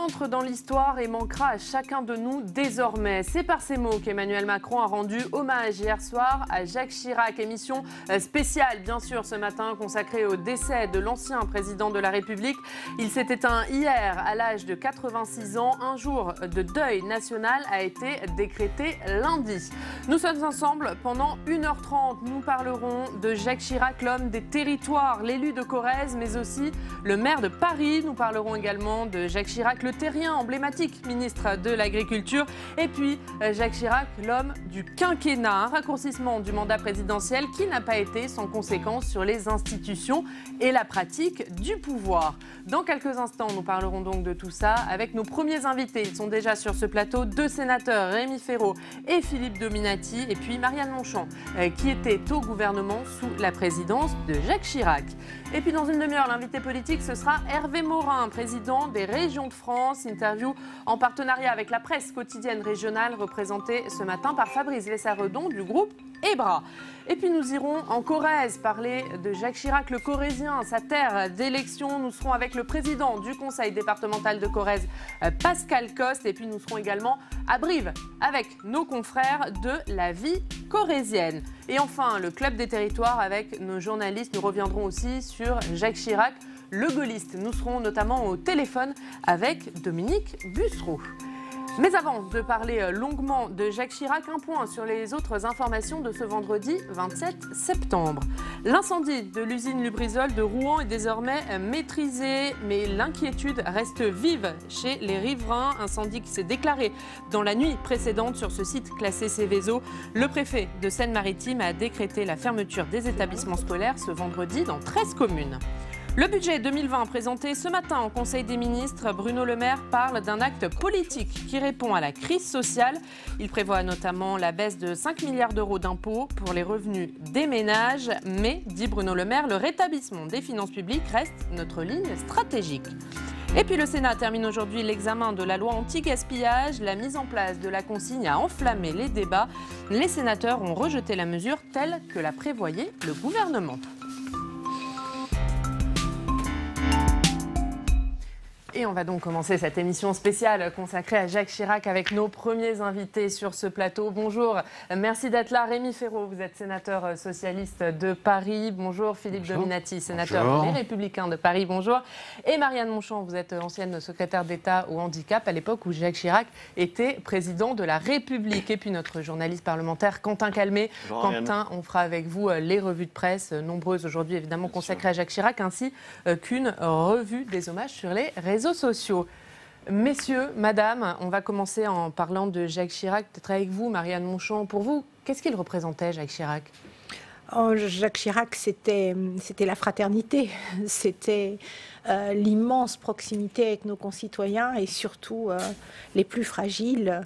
entre dans l'histoire et manquera à chacun de nous désormais. C'est par ces mots qu'Emmanuel Macron a rendu hommage hier soir à Jacques Chirac. Émission spéciale, bien sûr, ce matin, consacrée au décès de l'ancien président de la République. Il s'est éteint hier à l'âge de 86 ans. Un jour de deuil national a été décrété lundi. Nous sommes ensemble pendant 1h30. Nous parlerons de Jacques Chirac, l'homme des territoires, l'élu de Corrèze, mais aussi le maire de Paris. Nous parlerons également de Jacques Chirac, le terrien emblématique, ministre de l'Agriculture. Et puis Jacques Chirac, l'homme du quinquennat, un raccourcissement du mandat présidentiel qui n'a pas été sans conséquence sur les institutions et la pratique du pouvoir. Dans quelques instants, nous parlerons donc de tout ça avec nos premiers invités. Ils sont déjà sur ce plateau, deux sénateurs, Rémi Féraud et Philippe Dominati, et puis Marianne Monchamp, qui était au gouvernement sous la présidence de Jacques Chirac. Et puis dans une demi-heure, l'invité politique, ce sera Hervé Morin, président des Régions de France. Interview en partenariat avec la presse quotidienne régionale, représentée ce matin par Fabrice Lessaredon du groupe EBRA. Et puis nous irons en Corrèze parler de Jacques Chirac, le Corrézien, sa terre d'élection. Nous serons avec le président du conseil départemental de Corrèze, Pascal Coste. Et puis nous serons également à Brive avec nos confrères de la vie corrézienne. Et enfin, le club des territoires avec nos journalistes. Nous reviendrons aussi sur Jacques Chirac, le gaulliste. Nous serons notamment au téléphone avec Dominique Bussereau. Mais avant de parler longuement de Jacques Chirac, un point sur les autres informations de ce vendredi 27 septembre. L'incendie de l'usine Lubrizol de Rouen est désormais maîtrisé, mais l'inquiétude reste vive chez les riverains. Incendie qui s'est déclaré dans la nuit précédente sur ce site classé Céveso. Le préfet de Seine-Maritime a décrété la fermeture des établissements scolaires ce vendredi dans 13 communes. Le budget 2020 présenté ce matin au Conseil des ministres, Bruno Le Maire parle d'un acte politique qui répond à la crise sociale. Il prévoit notamment la baisse de 5 milliards d'euros d'impôts pour les revenus des ménages. Mais, dit Bruno Le Maire, le rétablissement des finances publiques reste notre ligne stratégique. Et puis le Sénat termine aujourd'hui l'examen de la loi anti-gaspillage. La mise en place de la consigne a enflammé les débats. Les sénateurs ont rejeté la mesure telle que la prévoyait le gouvernement. Et on va donc commencer cette émission spéciale consacrée à Jacques Chirac avec nos premiers invités sur ce plateau. Bonjour, merci d'être là. Rémi Féraud, vous êtes sénateur socialiste de Paris. Bonjour, Philippe Dominati, sénateur des Républicains de Paris. Bonjour. Et Marianne Monchamp, vous êtes ancienne secrétaire d'État au handicap à l'époque où Jacques Chirac était président de la République. Et puis notre journaliste parlementaire Quentin Calmet. Bonjour, Quentin, on fera avec vous les revues de presse, nombreuses aujourd'hui évidemment consacrées à Jacques Chirac, ainsi qu'une revue des hommages sur les réseaux sociaux. Messieurs, madame, on va commencer en parlant de Jacques Chirac, peut-être avec vous, Marianne Monchamp. Pour vous, qu'est-ce qu'il représentait, Jacques Chirac ? Jacques Chirac, c'était la fraternité, c'était l'immense proximité avec nos concitoyens et surtout les plus fragiles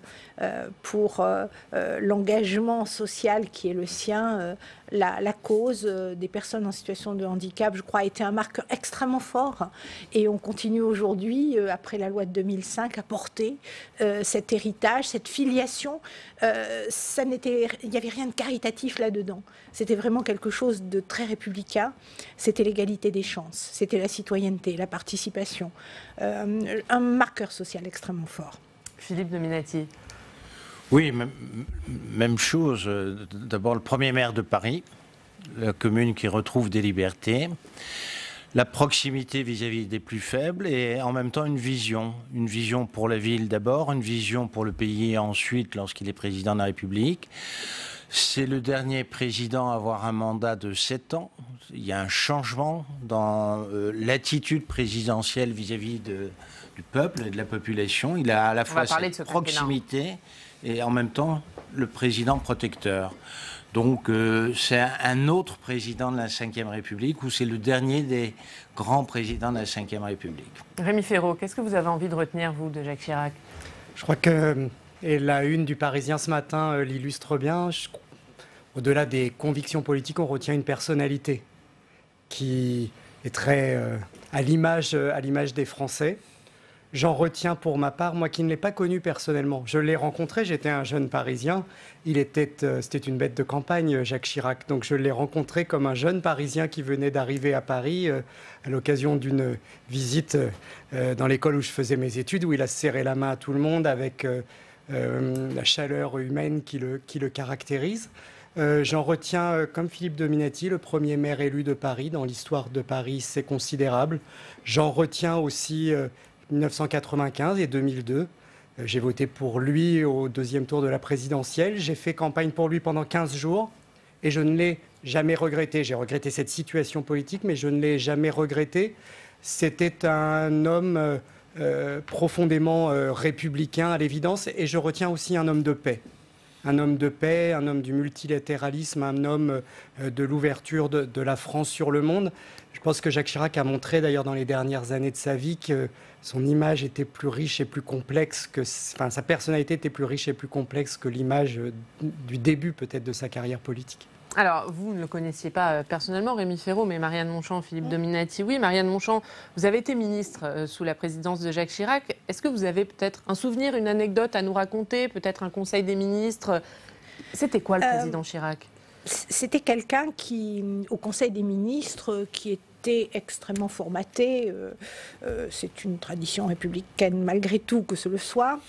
pour l'engagement social qui est le sien. La cause des personnes en situation de handicap, je crois, a été un marqueur extrêmement fort et on continue aujourd'hui, après la loi de 2005, à porter cet héritage, cette filiation. Il n'y avait rien de caritatif là-dedans. C'était vraiment quelque chose de très républicain. C'était l'égalité des chances, c'était la citoyenneté, la participation. Un marqueur social extrêmement fort. Philippe Dominati. Oui, même chose. D'abord, le premier maire de Paris, la commune qui retrouve des libertés, la proximité vis-à-vis des plus faibles et en même temps une vision pour la ville d'abord, une vision pour le pays ensuite lorsqu'il est président de la République. C'est le dernier président à avoir un mandat de 7 ans. Il y a un changement dans l'attitude présidentielle vis-à-vis du peuple et de la population. Il a à la fois cette proximité et en même temps le président protecteur. Donc c'est un autre président de la Ve République ou c'est le dernier des grands présidents de la Ve République. Rémi Féraud, qu'est-ce que vous avez envie de retenir, vous, de Jacques Chirac ? Je crois que la une du Parisien ce matin l'illustre bien. Au-delà des convictions politiques, on retient une personnalité qui est très à l'image des Français. J'en retiens pour ma part, moi qui ne l'ai pas connu personnellement. Je l'ai rencontré, j'étais un jeune Parisien. C'était une bête de campagne, Jacques Chirac. Donc je l'ai rencontré comme un jeune Parisien qui venait d'arriver à Paris à l'occasion d'une visite dans l'école où je faisais mes études, où il a serré la main à tout le monde avec la chaleur humaine qui le caractérise. J'en retiens, comme Philippe Dominati, le premier maire élu de Paris. Dans l'histoire de Paris, c'est considérable. J'en retiens aussi 1995 et 2002. J'ai voté pour lui au deuxième tour de la présidentielle. J'ai fait campagne pour lui pendant 15 jours et je ne l'ai jamais regretté. J'ai regretté cette situation politique, mais je ne l'ai jamais regretté. C'était un homme profondément républicain à l'évidence, et je retiens aussi un homme de paix. Un homme de paix, un homme du multilatéralisme, un homme de l'ouverture de la France sur le monde. Je pense que Jacques Chirac a montré d'ailleurs dans les dernières années de sa vie que son image était plus riche et plus complexe, sa personnalité était plus riche et plus complexe que l'image du début peut-être de sa carrière politique. Alors, vous ne le connaissiez pas personnellement, Rémi Féraud, mais Marianne Monchamp, Philippe Dominati, oui. Marianne Monchamp, vous avez été ministre sous la présidence de Jacques Chirac. Est-ce que vous avez peut-être un souvenir, une anecdote à nous raconter, peut-être un conseil des ministres? C'était quoi le président Chirac? C'était quelqu'un qui, au Conseil des ministres, qui était extrêmement formaté, c'est une tradition républicaine malgré tout que ce le soit,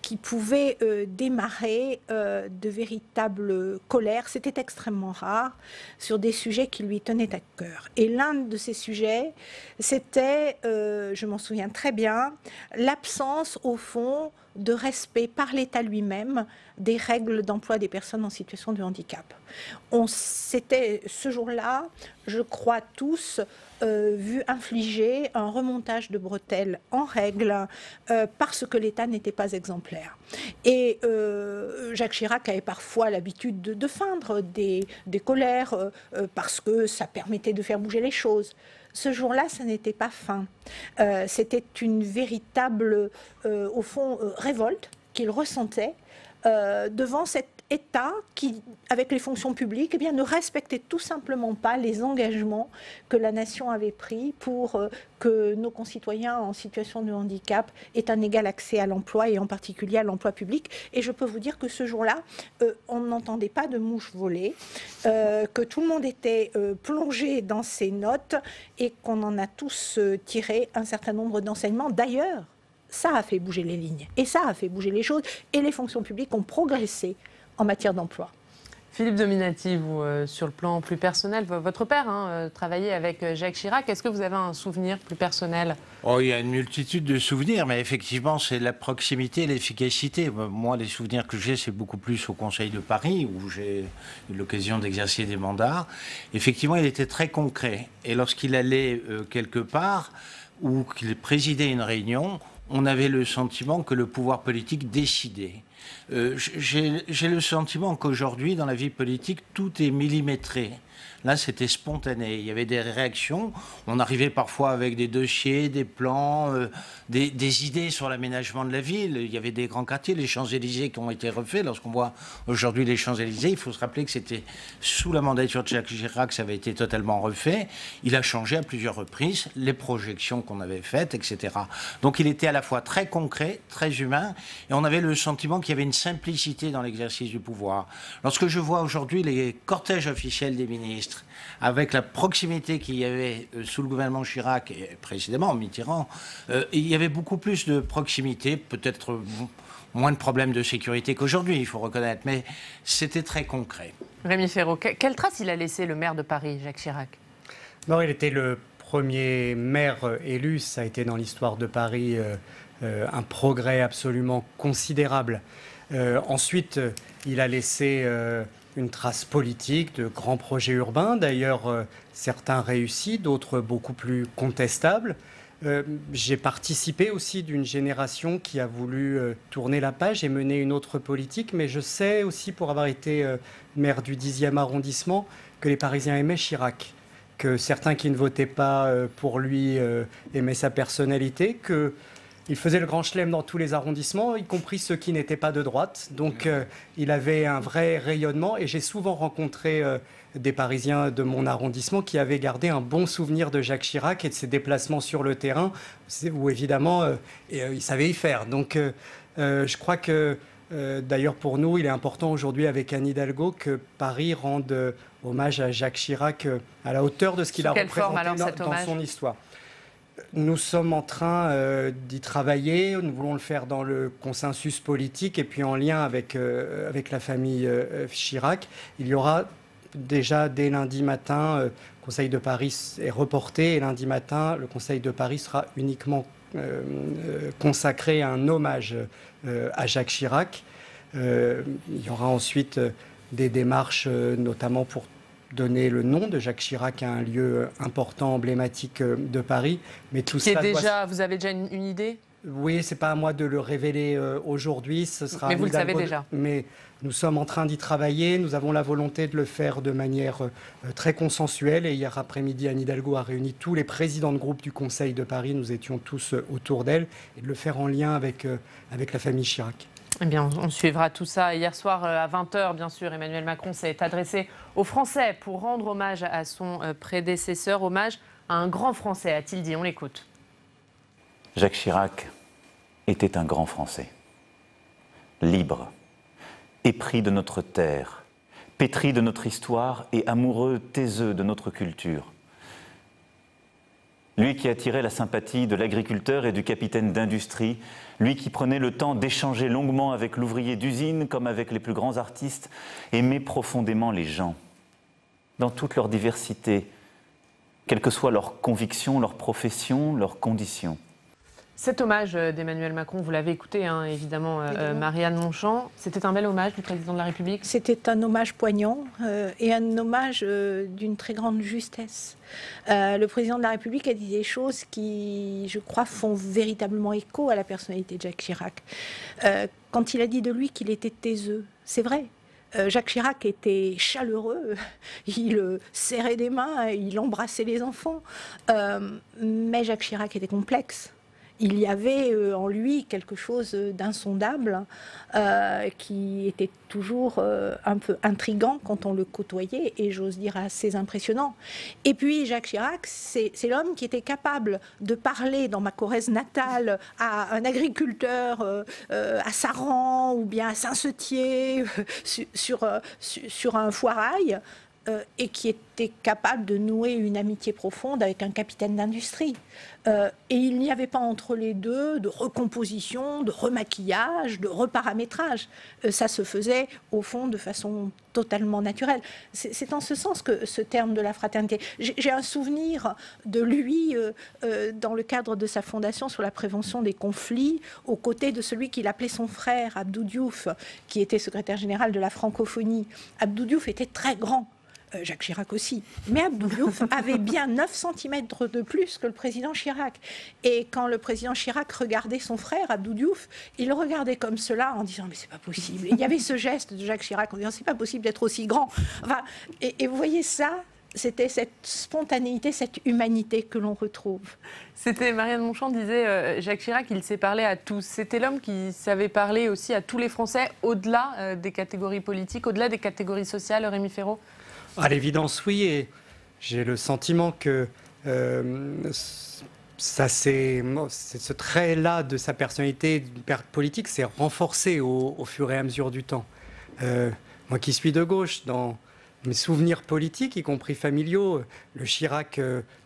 qui pouvait démarrer de véritables colères, c'était extrêmement rare, sur des sujets qui lui tenaient à cœur. Et l'un de ces sujets, c'était, je m'en souviens très bien, l'absence au fond de respect par l'État lui-même des règles d'emploi des personnes en situation de handicap. On s'était ce jour-là, je crois tous, vu infliger un remontage de bretelles en règle parce que l'État n'était pas exemplaire. Et Jacques Chirac avait parfois l'habitude de feindre des colères parce que ça permettait de faire bouger les choses. Ce jour-là, ça n'était pas fin. C'était une véritable, au fond, révolte qu'il ressentait devant cet État qui, avec les fonctions publiques, eh bien, ne respectait tout simplement pas les engagements que la nation avait pris pour que nos concitoyens en situation de handicap aient un égal accès à l'emploi et en particulier à l'emploi public. Et je peux vous dire que ce jour-là, on n'entendait pas de mouches voler, que tout le monde était plongé dans ses notes et qu'on en a tous tiré un certain nombre d'enseignements. D'ailleurs, ça a fait bouger les lignes et ça a fait bouger les choses et les fonctions publiques ont progressé en matière d'emploi. Philippe Dominati, vous, sur le plan plus personnel, votre père travaillait avec Jacques Chirac. Est-ce que vous avez un souvenir plus personnel? Il y a une multitude de souvenirs, mais effectivement, c'est la proximité et l'efficacité. Moi, les souvenirs que j'ai, c'est beaucoup plus au Conseil de Paris, où j'ai eu l'occasion d'exercer des mandats. Effectivement, il était très concret. Et lorsqu'il allait quelque part, ou qu'il présidait une réunion, on avait le sentiment que le pouvoir politique décidait. J'ai le sentiment qu'aujourd'hui, dans la vie politique, tout est millimétré. Là, c'était spontané. Il y avait des réactions. On arrivait parfois avec des dossiers, des plans, des idées sur l'aménagement de la ville. Il y avait des grands quartiers, les Champs-Élysées qui ont été refaits. Lorsqu'on voit aujourd'hui les Champs-Élysées, il faut se rappeler que c'était sous la mandature de Jacques Chirac, ça avait été totalement refait. Il a changé à plusieurs reprises les projections qu'on avait faites, etc. Donc il était à la fois très concret, très humain, et on avait le sentiment qu'il y avait une simplicité dans l'exercice du pouvoir. Lorsque je vois aujourd'hui les cortèges officiels des ministres, avec la proximité qu'il y avait sous le gouvernement Chirac et précédemment Mitterrand, il y avait beaucoup plus de proximité, peut-être moins de problèmes de sécurité qu'aujourd'hui, il faut reconnaître, mais c'était très concret. Rémi Féraud, quelle trace il a laissé le maire de Paris, Jacques Chirac? Non, il était le premier maire élu, ça a été dans l'histoire de Paris un progrès absolument considérable. Ensuite, il a laissé une trace politique, de grands projets urbains, d'ailleurs certains réussis, d'autres beaucoup plus contestables. J'ai participé aussi d'une génération qui a voulu tourner la page et mener une autre politique, mais je sais aussi, pour avoir été maire du 10e arrondissement, que les Parisiens aimaient Chirac, que certains qui ne votaient pas pour lui aimaient sa personnalité, que il faisait le grand chelem dans tous les arrondissements, y compris ceux qui n'étaient pas de droite. Donc il avait un vrai rayonnement et j'ai souvent rencontré des Parisiens de mon arrondissement qui avaient gardé un bon souvenir de Jacques Chirac et de ses déplacements sur le terrain, où évidemment il savait y faire. Donc je crois que d'ailleurs pour nous, il est important aujourd'hui avec Anne Hidalgo que Paris rende hommage à Jacques Chirac à la hauteur de ce qu'il a représenté dans son histoire. Nous sommes en train d'y travailler, nous voulons le faire dans le consensus politique et puis en lien avec la famille Chirac. Il y aura déjà dès lundi matin, le Conseil de Paris est reporté et lundi matin, le Conseil de Paris sera uniquement consacré à un hommage à Jacques Chirac. Il y aura ensuite des démarches, notamment pour donner le nom de Jacques Chirac à un lieu important, emblématique de Paris. Mais tout ça vous avez déjà une idée ? Oui, c'est pas à moi de le révéler aujourd'hui. Ce sera mais vous le savez déjà. Mais nous sommes en train d'y travailler. Nous avons la volonté de le faire de manière très consensuelle. Et hier après-midi, Anne Hidalgo a réuni tous les présidents de groupe du Conseil de Paris. Nous étions tous autour d'elle. Et de le faire en lien avec la famille Chirac. Eh bien, on suivra tout ça. Hier soir, à 20h, bien sûr, Emmanuel Macron s'est adressé aux Français pour rendre hommage à son prédécesseur. Hommage à un grand Français, a-t-il dit. On l'écoute. Jacques Chirac était un grand Français, libre, épris de notre terre, pétri de notre histoire et amoureux taiseux de notre culture. Lui qui attirait la sympathie de l'agriculteur et du capitaine d'industrie, lui qui prenait le temps d'échanger longuement avec l'ouvrier d'usine comme avec les plus grands artistes, aimait profondément les gens, dans toute leur diversité, quelles que soient leurs convictions, leurs professions, leurs conditions. Cet hommage d'Emmanuel Macron, vous l'avez écouté, hein, évidemment, Marianne Monchamp. C'était un bel hommage du président de la République ? C'était un hommage poignant et un hommage d'une très grande justesse. Le président de la République a dit des choses qui, je crois, font véritablement écho à la personnalité de Jacques Chirac. Quand il a dit de lui qu'il était taiseux, c'est vrai. Jacques Chirac était chaleureux, il serrait des mains, il embrassait les enfants. Mais Jacques Chirac était complexe. Il y avait en lui quelque chose d'insondable qui était toujours un peu intriguant quand on le côtoyait et j'ose dire assez impressionnant. Et puis Jacques Chirac, c'est l'homme qui était capable de parler dans ma Corrèze natale à un agriculteur à Saran ou bien à Saint-Setier sur un foirail. Et qui était capable de nouer une amitié profonde avec un capitaine d'industrie. Et il n'y avait pas entre les deux de recomposition, de remaquillage, de reparamétrage. Ça se faisait, au fond, de façon totalement naturelle. C'est en ce sens que ce terme de la fraternité... J'ai un souvenir de lui, dans le cadre de sa fondation sur la prévention des conflits, aux côtés de celui qu'il appelait son frère, Abdou Diouf, qui était secrétaire général de la francophonie. Abdou Diouf était très grand. Jacques Chirac aussi. Mais Abdou Diouf avait bien 9 cm de plus que le président Chirac. Et quand le président Chirac regardait son frère, Abdou Diouf, il le regardait comme cela en disant « mais c'est pas possible ». Il y avait ce geste de Jacques Chirac en disant « c'est pas possible d'être aussi grand ». Enfin, et vous voyez ça, c'était cette spontanéité, cette humanité que l'on retrouve. C'était, Marianne Monchamp disait, Jacques Chirac, il s'est parlé à tous. C'était l'homme qui savait parler aussi à tous les Français, au-delà des catégories politiques, au-delà des catégories sociales, Rémi Féraud. À l'évidence, oui, et j'ai le sentiment que ce trait-là de sa personnalité politique s'est renforcé au fur et à mesure du temps. Moi qui suis de gauche, dans mes souvenirs politiques, y compris familiaux, le Chirac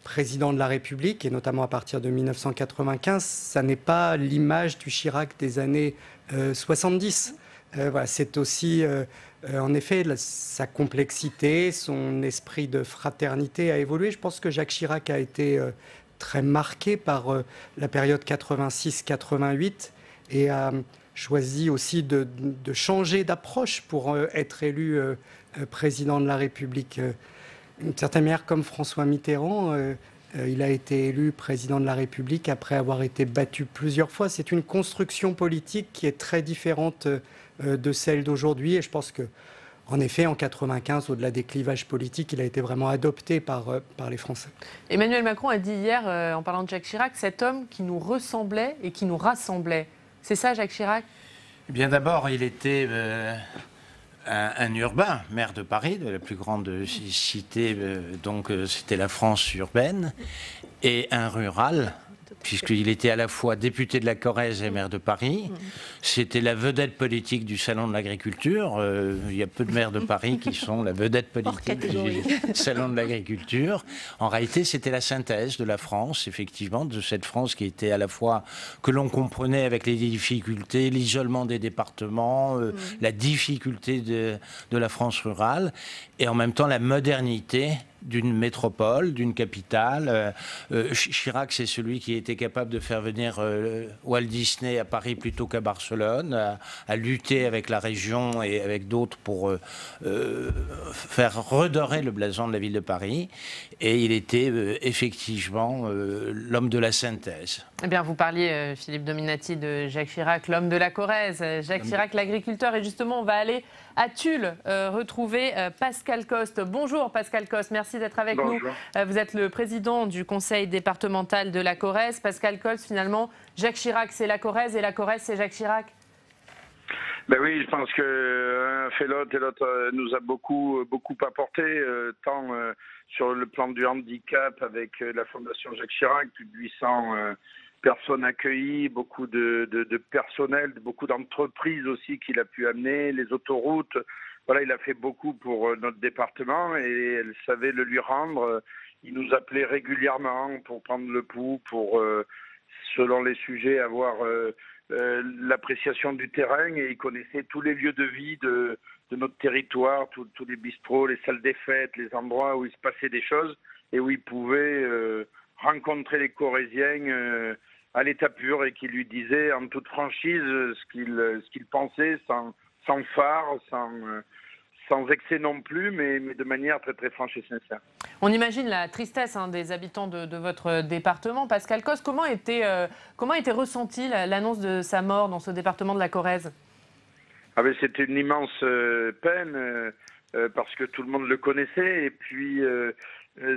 président de la République, et notamment à partir de 1995, ça n'est pas l'image du Chirac des années 70. Voilà, c'est aussi... en effet, sa complexité, son esprit de fraternité a évolué. Je pense que Jacques Chirac a été très marqué par la période 86-88 et a choisi aussi de changer d'approche pour être élu président de la République. D'une certaine manière, comme François Mitterrand, il a été élu président de la République après avoir été battu plusieurs fois. C'est une construction politique qui est très différente de celle d'aujourd'hui. Et je pense que, en effet, en 95, au-delà des clivages politiques, il a été vraiment adopté par les Français. Emmanuel Macron a dit hier, en parlant de Jacques Chirac, cet homme qui nous ressemblait et qui nous rassemblait. C'est ça, Jacques Chirac ? Eh bien, d'abord, il était un urbain, maire de Paris, de la plus grande cité, donc c'était la France urbaine, et un rural, puisqu'il était à la fois député de la Corrèze et maire de Paris. C'était la vedette politique du Salon de l'Agriculture. Il y a peu de maires de Paris qui sont la vedette politique du Salon de l'Agriculture. En réalité, c'était la synthèse de la France, effectivement, de cette France qui était à la fois, que l'on comprenait avec les difficultés, l'isolement des départements, la difficulté de la France rurale, et en même temps la modernité d'une métropole, d'une capitale. Chirac, c'est celui qui était capable de faire venir Walt Disney à Paris plutôt qu'à Barcelone, à lutter avec la région et avec d'autres pour faire redorer le blason de la ville de Paris. Et il était effectivement l'homme de la synthèse. Eh bien, vous parliez, Philippe Dominati, de Jacques Chirac, l'homme de la Corrèze. Jacques Chirac, l'agriculteur. Et justement, on va aller à Tulle retrouver Pascal Coste. Bonjour Pascal Coste, merci d'être avec nous. Vous êtes le président du conseil départemental de la Corrèze. Pascal Coste, finalement, Jacques Chirac, c'est la Corrèze et la Corrèze, c'est Jacques Chirac? Ben oui, je pense qu'un fait l'autre et l'autre nous a beaucoup apporté, tant sur le plan du handicap avec la Fondation Jacques Chirac, plus de 800 personnes accueillies, beaucoup de personnel, beaucoup d'entreprises aussi qu'il a pu amener, les autoroutes. Voilà, il a fait beaucoup pour notre département et elle savait le lui rendre. Il nous appelait régulièrement pour prendre le pouls, pour, selon les sujets, avoir l'appréciation du terrain, et il connaissait tous les lieux de vie de notre territoire, tous les bistrots, les salles des fêtes, les endroits où il se passait des choses et où il pouvait rencontrer les Corréziens à l'état pur, et qui lui disait en toute franchise ce qu'il pensait, sans phare, sans excès non plus, mais de manière très très franche et sincère. On imagine la tristesse des habitants de votre département. Pascal Coste, comment était ressentie l'annonce de sa mort dans ce département de la Corrèze? C'était une immense peine, parce que tout le monde le connaissait, et puis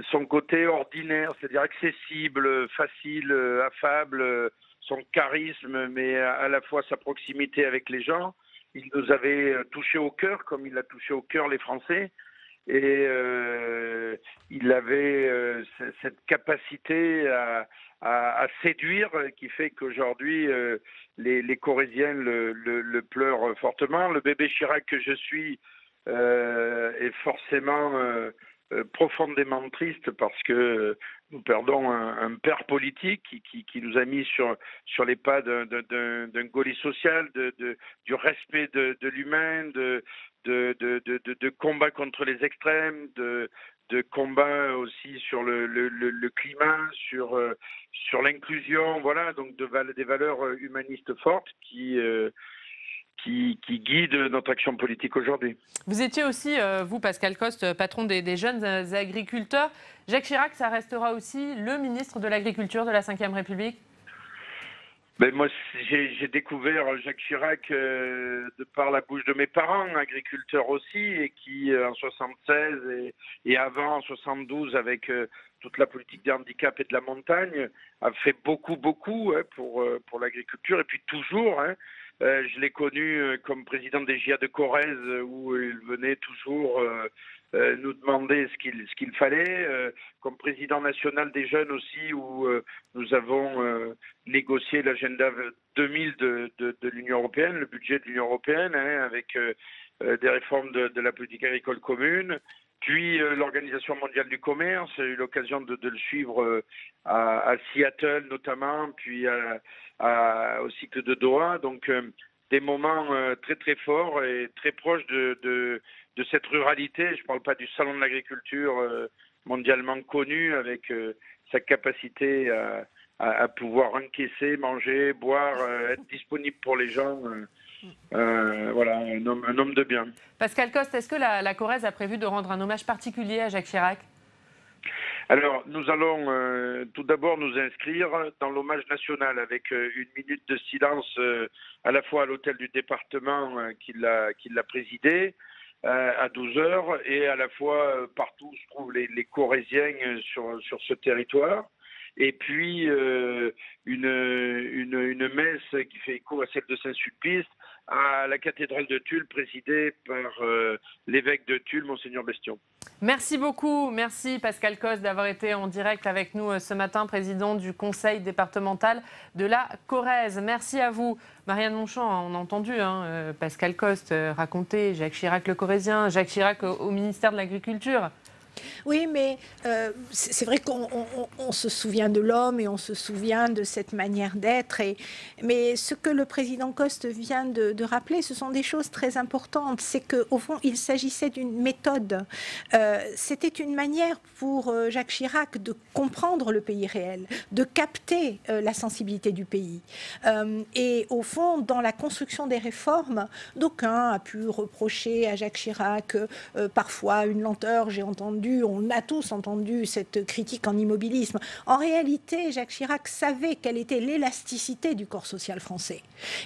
son côté ordinaire, c'est-à-dire accessible, facile, affable, son charisme, mais à la fois sa proximité avec les gens. Il nous avait touché au cœur, comme il a touché au cœur les Français. Et il avait cette capacité à séduire, qui fait qu'aujourd'hui, les Corréziens le pleurent fortement. Le bébé Chirac que je suis est forcément profondément triste, parce que nous perdons un père politique qui nous a mis sur les pas d'un gaullisme social, du respect de l'humain, de combat contre les extrêmes, de combat aussi sur le climat, sur l'inclusion, voilà, donc des valeurs humanistes fortes qui guident notre action politique aujourd'hui. Vous étiez aussi, vous Pascal Coste, patron des jeunes agriculteurs. Jacques Chirac, ça restera aussi le ministre de l'Agriculture de la Ve République? Moi, j'ai découvert Jacques Chirac de par la bouche de mes parents, agriculteurs aussi, et qui, en 76 et avant, en 72, avec toute la politique des handicaps et de la montagne, a fait beaucoup pour l'agriculture, et puis toujours. Je l'ai connu comme président des GIA de Corrèze, où il venait toujours nous demander ce qu'il fallait, comme président national des jeunes aussi, où nous avons négocié l'agenda 2000 de l'Union européenne, le budget de l'Union européenne, avec des réformes de la politique agricole commune. Puis l'Organisation mondiale du commerce, j'ai eu l'occasion de le suivre à Seattle notamment, puis au cycle de Doha. Donc des moments très très forts et très proches de cette ruralité. Je ne parle pas du salon de l'agriculture mondialement connu, avec sa capacité à pouvoir encaisser, manger, boire, être disponible pour les gens. Voilà, un homme de bien. Pascal Coste, est-ce que la Corrèze a prévu de rendre un hommage particulier à Jacques Chirac? Alors, nous allons tout d'abord nous inscrire dans l'hommage national, avec une minute de silence à la fois à l'hôtel du département qui l'a présidé à 12h, et à la fois partout où se trouvent les Corréziens sur ce territoire. et puis une messe qui fait écho à celle de Saint-Sulpice à la cathédrale de Tulle, présidée par l'évêque de Tulle, Monseigneur Bestion. Merci beaucoup. Merci Pascal Coste d'avoir été en direct avec nous ce matin, président du conseil départemental de la Corrèze. Merci à vous. Marianne Monchamp, on a entendu Pascal Coste raconter Jacques Chirac le Corrézien, Jacques Chirac au ministère de l'Agriculture. Oui, mais c'est vrai qu'on se souvient de l'homme et on se souvient de cette manière d'être. Mais ce que le président Coste vient de rappeler, ce sont des choses très importantes. C'est qu'au fond, il s'agissait d'une méthode. C'était une manière pour Jacques Chirac de comprendre le pays réel, de capter la sensibilité du pays. Et au fond, dans la construction des réformes, d'aucuns a pu reprocher à Jacques Chirac parfois une lenteur, j'ai entendu. On a tous entendu cette critique en immobilisme. En réalité, Jacques Chirac savait quelle était l'élasticité du corps social français.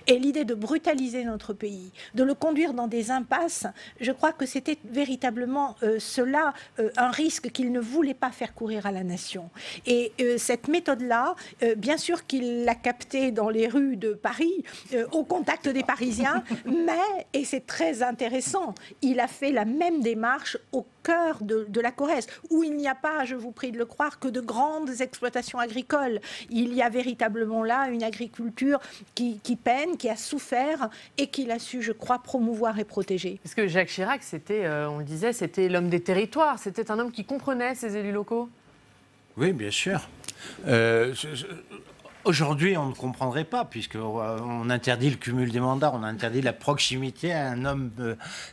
Et l'idée de brutaliser notre pays, de le conduire dans des impasses, je crois que c'était véritablement cela, un risque qu'il ne voulait pas faire courir à la nation. Et cette méthode-là, bien sûr qu'il l'a captée dans les rues de Paris, au contact des Parisiens, mais, et c'est très intéressant, il a fait la même démarche au cœur de la Corrèze, où il n'y a pas, je vous prie de le croire, que de grandes exploitations agricoles. Il y a véritablement là une agriculture qui peine, qui a souffert et qu'il a su, je crois, promouvoir et protéger. Parce que Jacques Chirac, c'était, on le disait, c'était l'homme des territoires, c'était un homme qui comprenait ses élus locaux. Oui, bien sûr. Aujourd'hui, on ne comprendrait pas, puisqu'on interdit le cumul des mandats, on interdit la proximité à un homme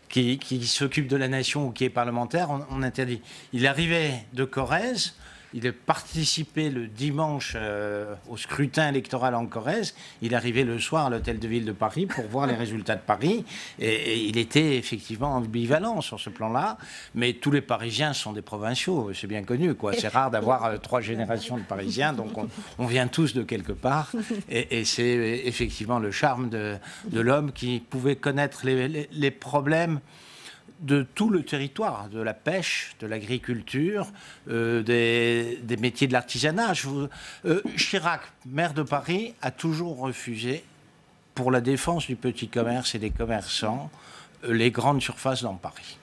qui s'occupe de la nation ou qui est parlementaire, on interdit. Il arrivait de Corrèze, il a participé le dimanche au scrutin électoral en Corrèze, il arrivait le soir à l'hôtel de ville de Paris pour voir les résultats de Paris, et il était effectivement ambivalent sur ce plan-là, mais tous les Parisiens sont des provinciaux, c'est bien connu, quoi. C'est rare d'avoir 3 générations de Parisiens, donc on vient tous de quelque part, et c'est effectivement le charme de l'homme qui pouvait connaître les problèmes de tout le territoire, de la pêche, de l'agriculture, des métiers de l'artisanat. Chirac, maire de Paris, a toujours refusé, pour la défense du petit commerce et des commerçants, les grandes surfaces dans Paris.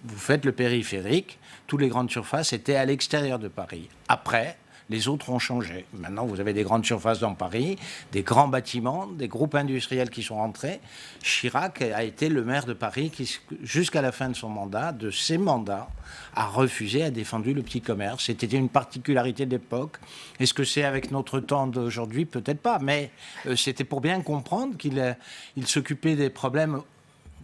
Vous faites le périphérique, toutes les grandes surfaces étaient à l'extérieur de Paris. Après, les autres ont changé. Maintenant, vous avez des grandes surfaces dans Paris, des grands bâtiments, des groupes industriels qui sont rentrés. Chirac a été le maire de Paris qui, jusqu'à la fin de son mandat, de ses mandats, a refusé, a défendu le petit commerce. C'était une particularité de l'époque. Est-ce que c'est avec notre temps d'aujourd'hui? Peut-être pas, mais c'était pour bien comprendre qu'il s'occupait des problèmes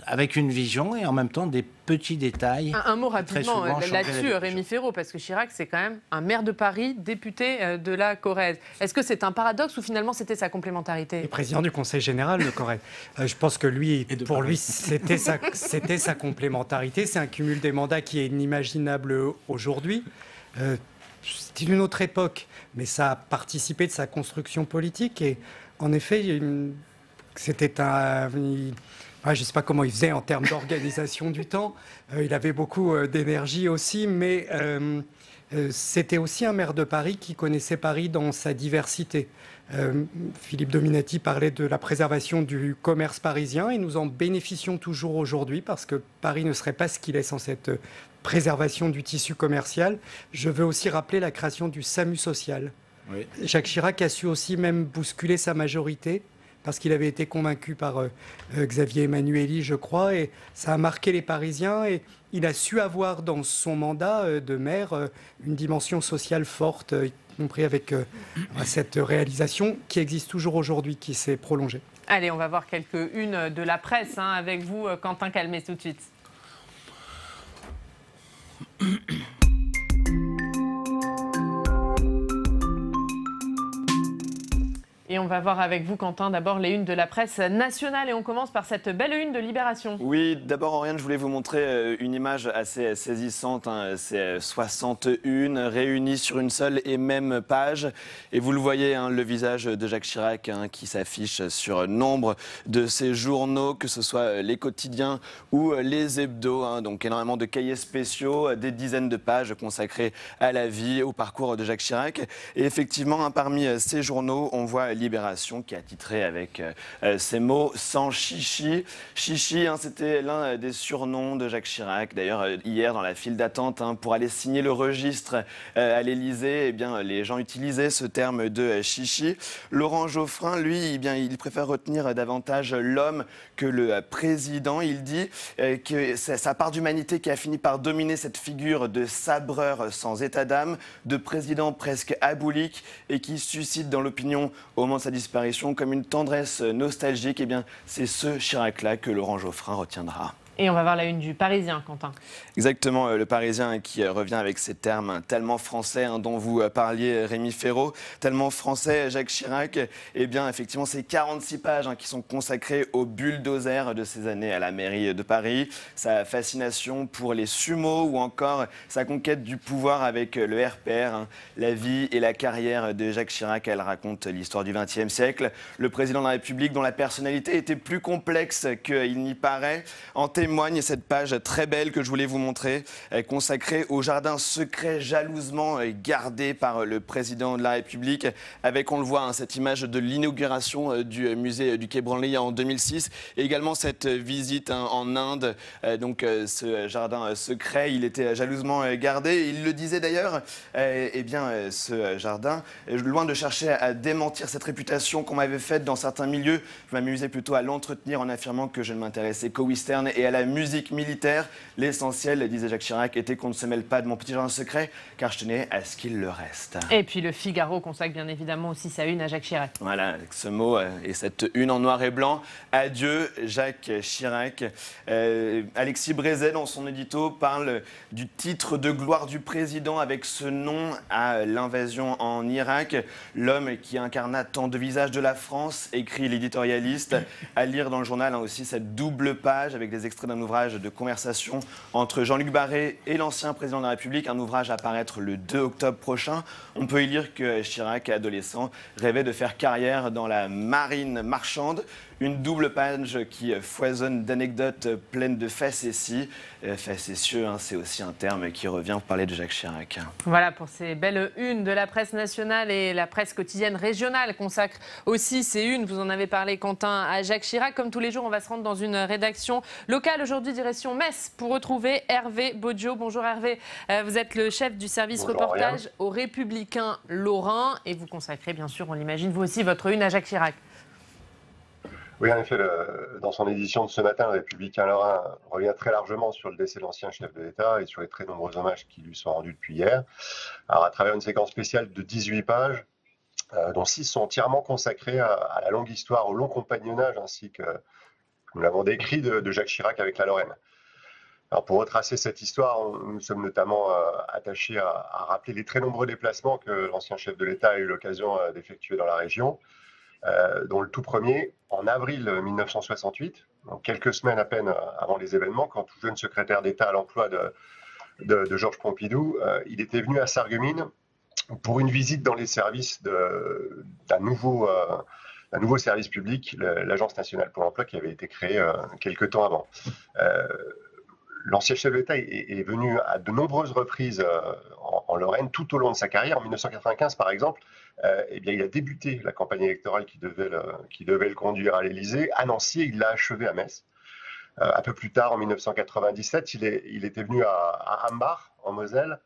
avec une vision et en même temps des petits détails. Un mot rapidement là-dessus, Rémi Féraud, parce que Chirac, c'est quand même un maire de Paris, député de la Corrèze. Est-ce que c'est un paradoxe ou finalement c'était sa complémentarité? Et président du Conseil général de Corrèze. Je pense que lui, pour lui, c'était sa complémentarité. C'est un cumul des mandats qui est inimaginable aujourd'hui. C'est une autre époque, mais ça a participé de sa construction politique. Et en effet, c'était un... je ne sais pas comment il faisait en termes d'organisation du temps. Il avait beaucoup d'énergie aussi, mais c'était aussi un maire de Paris qui connaissait Paris dans sa diversité. Philippe Dominati parlait de la préservation du commerce parisien et nous en bénéficions toujours aujourd'hui parce que Paris ne serait pas ce qu'il est sans cette préservation du tissu commercial. Je veux aussi rappeler la création du SAMU social. Oui. Jacques Chirac a su aussi même bousculer sa majorité parce qu'il avait été convaincu par Xavier Emmanuelli, je crois, et ça a marqué les Parisiens. Et il a su avoir dans son mandat de maire une dimension sociale forte, y compris avec cette réalisation qui existe toujours aujourd'hui, qui s'est prolongée. Allez, on va voir quelques-unes de la presse avec vous, Quentin Calmet, tout de suite. Et on va voir avec vous, Quentin, d'abord les unes de la presse nationale. Et on commence par cette belle une de Libération. Oui, d'abord, Oriane, je voulais vous montrer une image assez saisissante. C'est 61 réunies sur une seule et même page. Et vous le voyez, le visage de Jacques Chirac qui s'affiche sur nombre de ses journaux, que ce soit les quotidiens ou les hebdos. Donc énormément de cahiers spéciaux, des dizaines de pages consacrées à la vie, au parcours de Jacques Chirac. Et effectivement, parmi ces journaux, on voit Libération qui a titré avec ces mots « sans chichi ». Chichi, c'était l'un des surnoms de Jacques Chirac. D'ailleurs, hier, dans la file d'attente pour aller signer le registre à l'Élysée, les gens utilisaient ce terme de chichi. Laurent Geoffrin, lui, il préfère retenir davantage l'homme que le président. Il dit que c'est sa part d'humanité qui a fini par dominer cette figure de sabreur sans état d'âme, de président presque aboulique et qui suscite dans l'opinion au moment de sa disparition comme une tendresse nostalgique. C'est ce Chirac-là que Laurent Geoffrin retiendra. Et on va voir la une du Parisien, Quentin. Exactement, le Parisien qui revient avec ces termes tellement français dont vous parliez, Rémi Féraud, tellement français, Jacques Chirac. Effectivement, c'est 46 pages qui sont consacrées au bulldozer de ces années à la mairie de Paris, sa fascination pour les sumos ou encore sa conquête du pouvoir avec le RPR. La vie et la carrière de Jacques Chirac, elle raconte l'histoire du XXe siècle. Le président de la République dont la personnalité était plus complexe qu'il n'y paraît. En témoigne cette page très belle que je voulais vous montrer, consacrée au jardin secret jalousement gardé par le président de la République, avec, on le voit, cette image de l'inauguration du musée du Quai Branly en 2006, et également cette visite en Inde. Ce jardin secret, il était jalousement gardé. Il le disait d'ailleurs, ce jardin, loin de chercher à démentir cette réputation qu'on m'avait faite dans certains milieux, je m'amusais plutôt à l'entretenir en affirmant que je ne m'intéressais qu'au western et à la musique militaire. L'essentiel, disait Jacques Chirac, était qu'on ne se mêle pas de mon petit jardin secret, car je tenais à ce qu'il le reste. Et puis le Figaro consacre bien évidemment aussi sa une à Jacques Chirac. Voilà, avec ce mot et cette une en noir et blanc. Adieu Jacques Chirac. Alexis Brézet, dans son édito, parle du titre de gloire du président avec ce nom à l'invasion en Irak. L'homme qui incarna tant de visages de la France, écrit l'éditorialiste. À lire dans le journal aussi cette double page avec des extraits d'un ouvrage de conversation entre Jean-Luc Barré et l'ancien président de la République, un ouvrage à paraître le 2 octobre prochain. On peut y lire que Chirac, adolescent, rêvait de faire carrière dans la marine marchande. Une double page qui foisonne d'anecdotes pleines de facéties. Facétieux, c'est aussi un terme qui revient pour parler de Jacques Chirac. Voilà pour ces belles unes de la presse nationale, et la presse quotidienne régionale consacre aussi ces unes. Vous en avez parlé, Quentin, à Jacques Chirac. Comme tous les jours, on va se rendre dans une rédaction locale. Aujourd'hui, direction Metz pour retrouver Hervé Baudio. Bonjour Hervé, vous êtes le chef du service reportage aux Républicains lorrains et vous consacrez bien sûr, on l'imagine, vous aussi, votre une à Jacques Chirac. Oui, en effet, dans son édition de ce matin, le Républicain lorrain revient très largement sur le décès de l'ancien chef de l'État et sur les très nombreux hommages qui lui sont rendus depuis hier. Alors, à travers une séquence spéciale de 18 pages, dont 6 sont entièrement consacrées à la longue histoire, au long compagnonnage, ainsi que nous l'avons décrit, de Jacques Chirac avec la Lorraine. Alors, pour retracer cette histoire, nous sommes notamment attachés à rappeler les très nombreux déplacements que l'ancien chef de l'État a eu l'occasion d'effectuer dans la région, dont le tout premier en avril 1968, donc quelques semaines à peine avant les événements, quand tout jeune secrétaire d'État à l'emploi de Georges Pompidou, il était venu à Sarreguemines pour une visite dans les services d'un nouveau service public, l'Agence nationale pour l'emploi, qui avait été créée quelques temps avant. L'ancien chef de l'État est venu à de nombreuses reprises en Lorraine tout au long de sa carrière. En 1995, par exemple, il a débuté la campagne électorale qui devait le conduire à l'Élysée. À Nancy, il l'a achevé à Metz. Un peu plus tard, en 1997, il était venu à Hambach, en Moselle,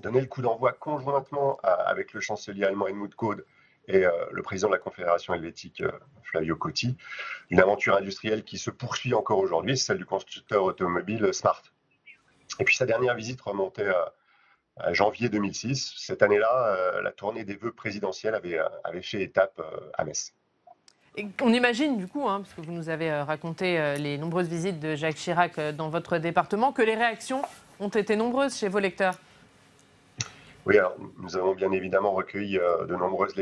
donner le coup d'envoi conjointement avec le chancelier allemand Helmut Kohl et le président de la Confédération helvétique, Flavio Cotti, une aventure industrielle qui se poursuit encore aujourd'hui, c'est celle du constructeur automobile Smart. Et puis sa dernière visite remontait à janvier 2006. Cette année-là, la tournée des vœux présidentiels avait fait étape à Metz. Et on imagine du coup, parce que vous nous avez raconté les nombreuses visites de Jacques Chirac dans votre département, que les réactions ont été nombreuses chez vos lecteurs. Oui, alors nous avons bien évidemment recueilli de nombreuses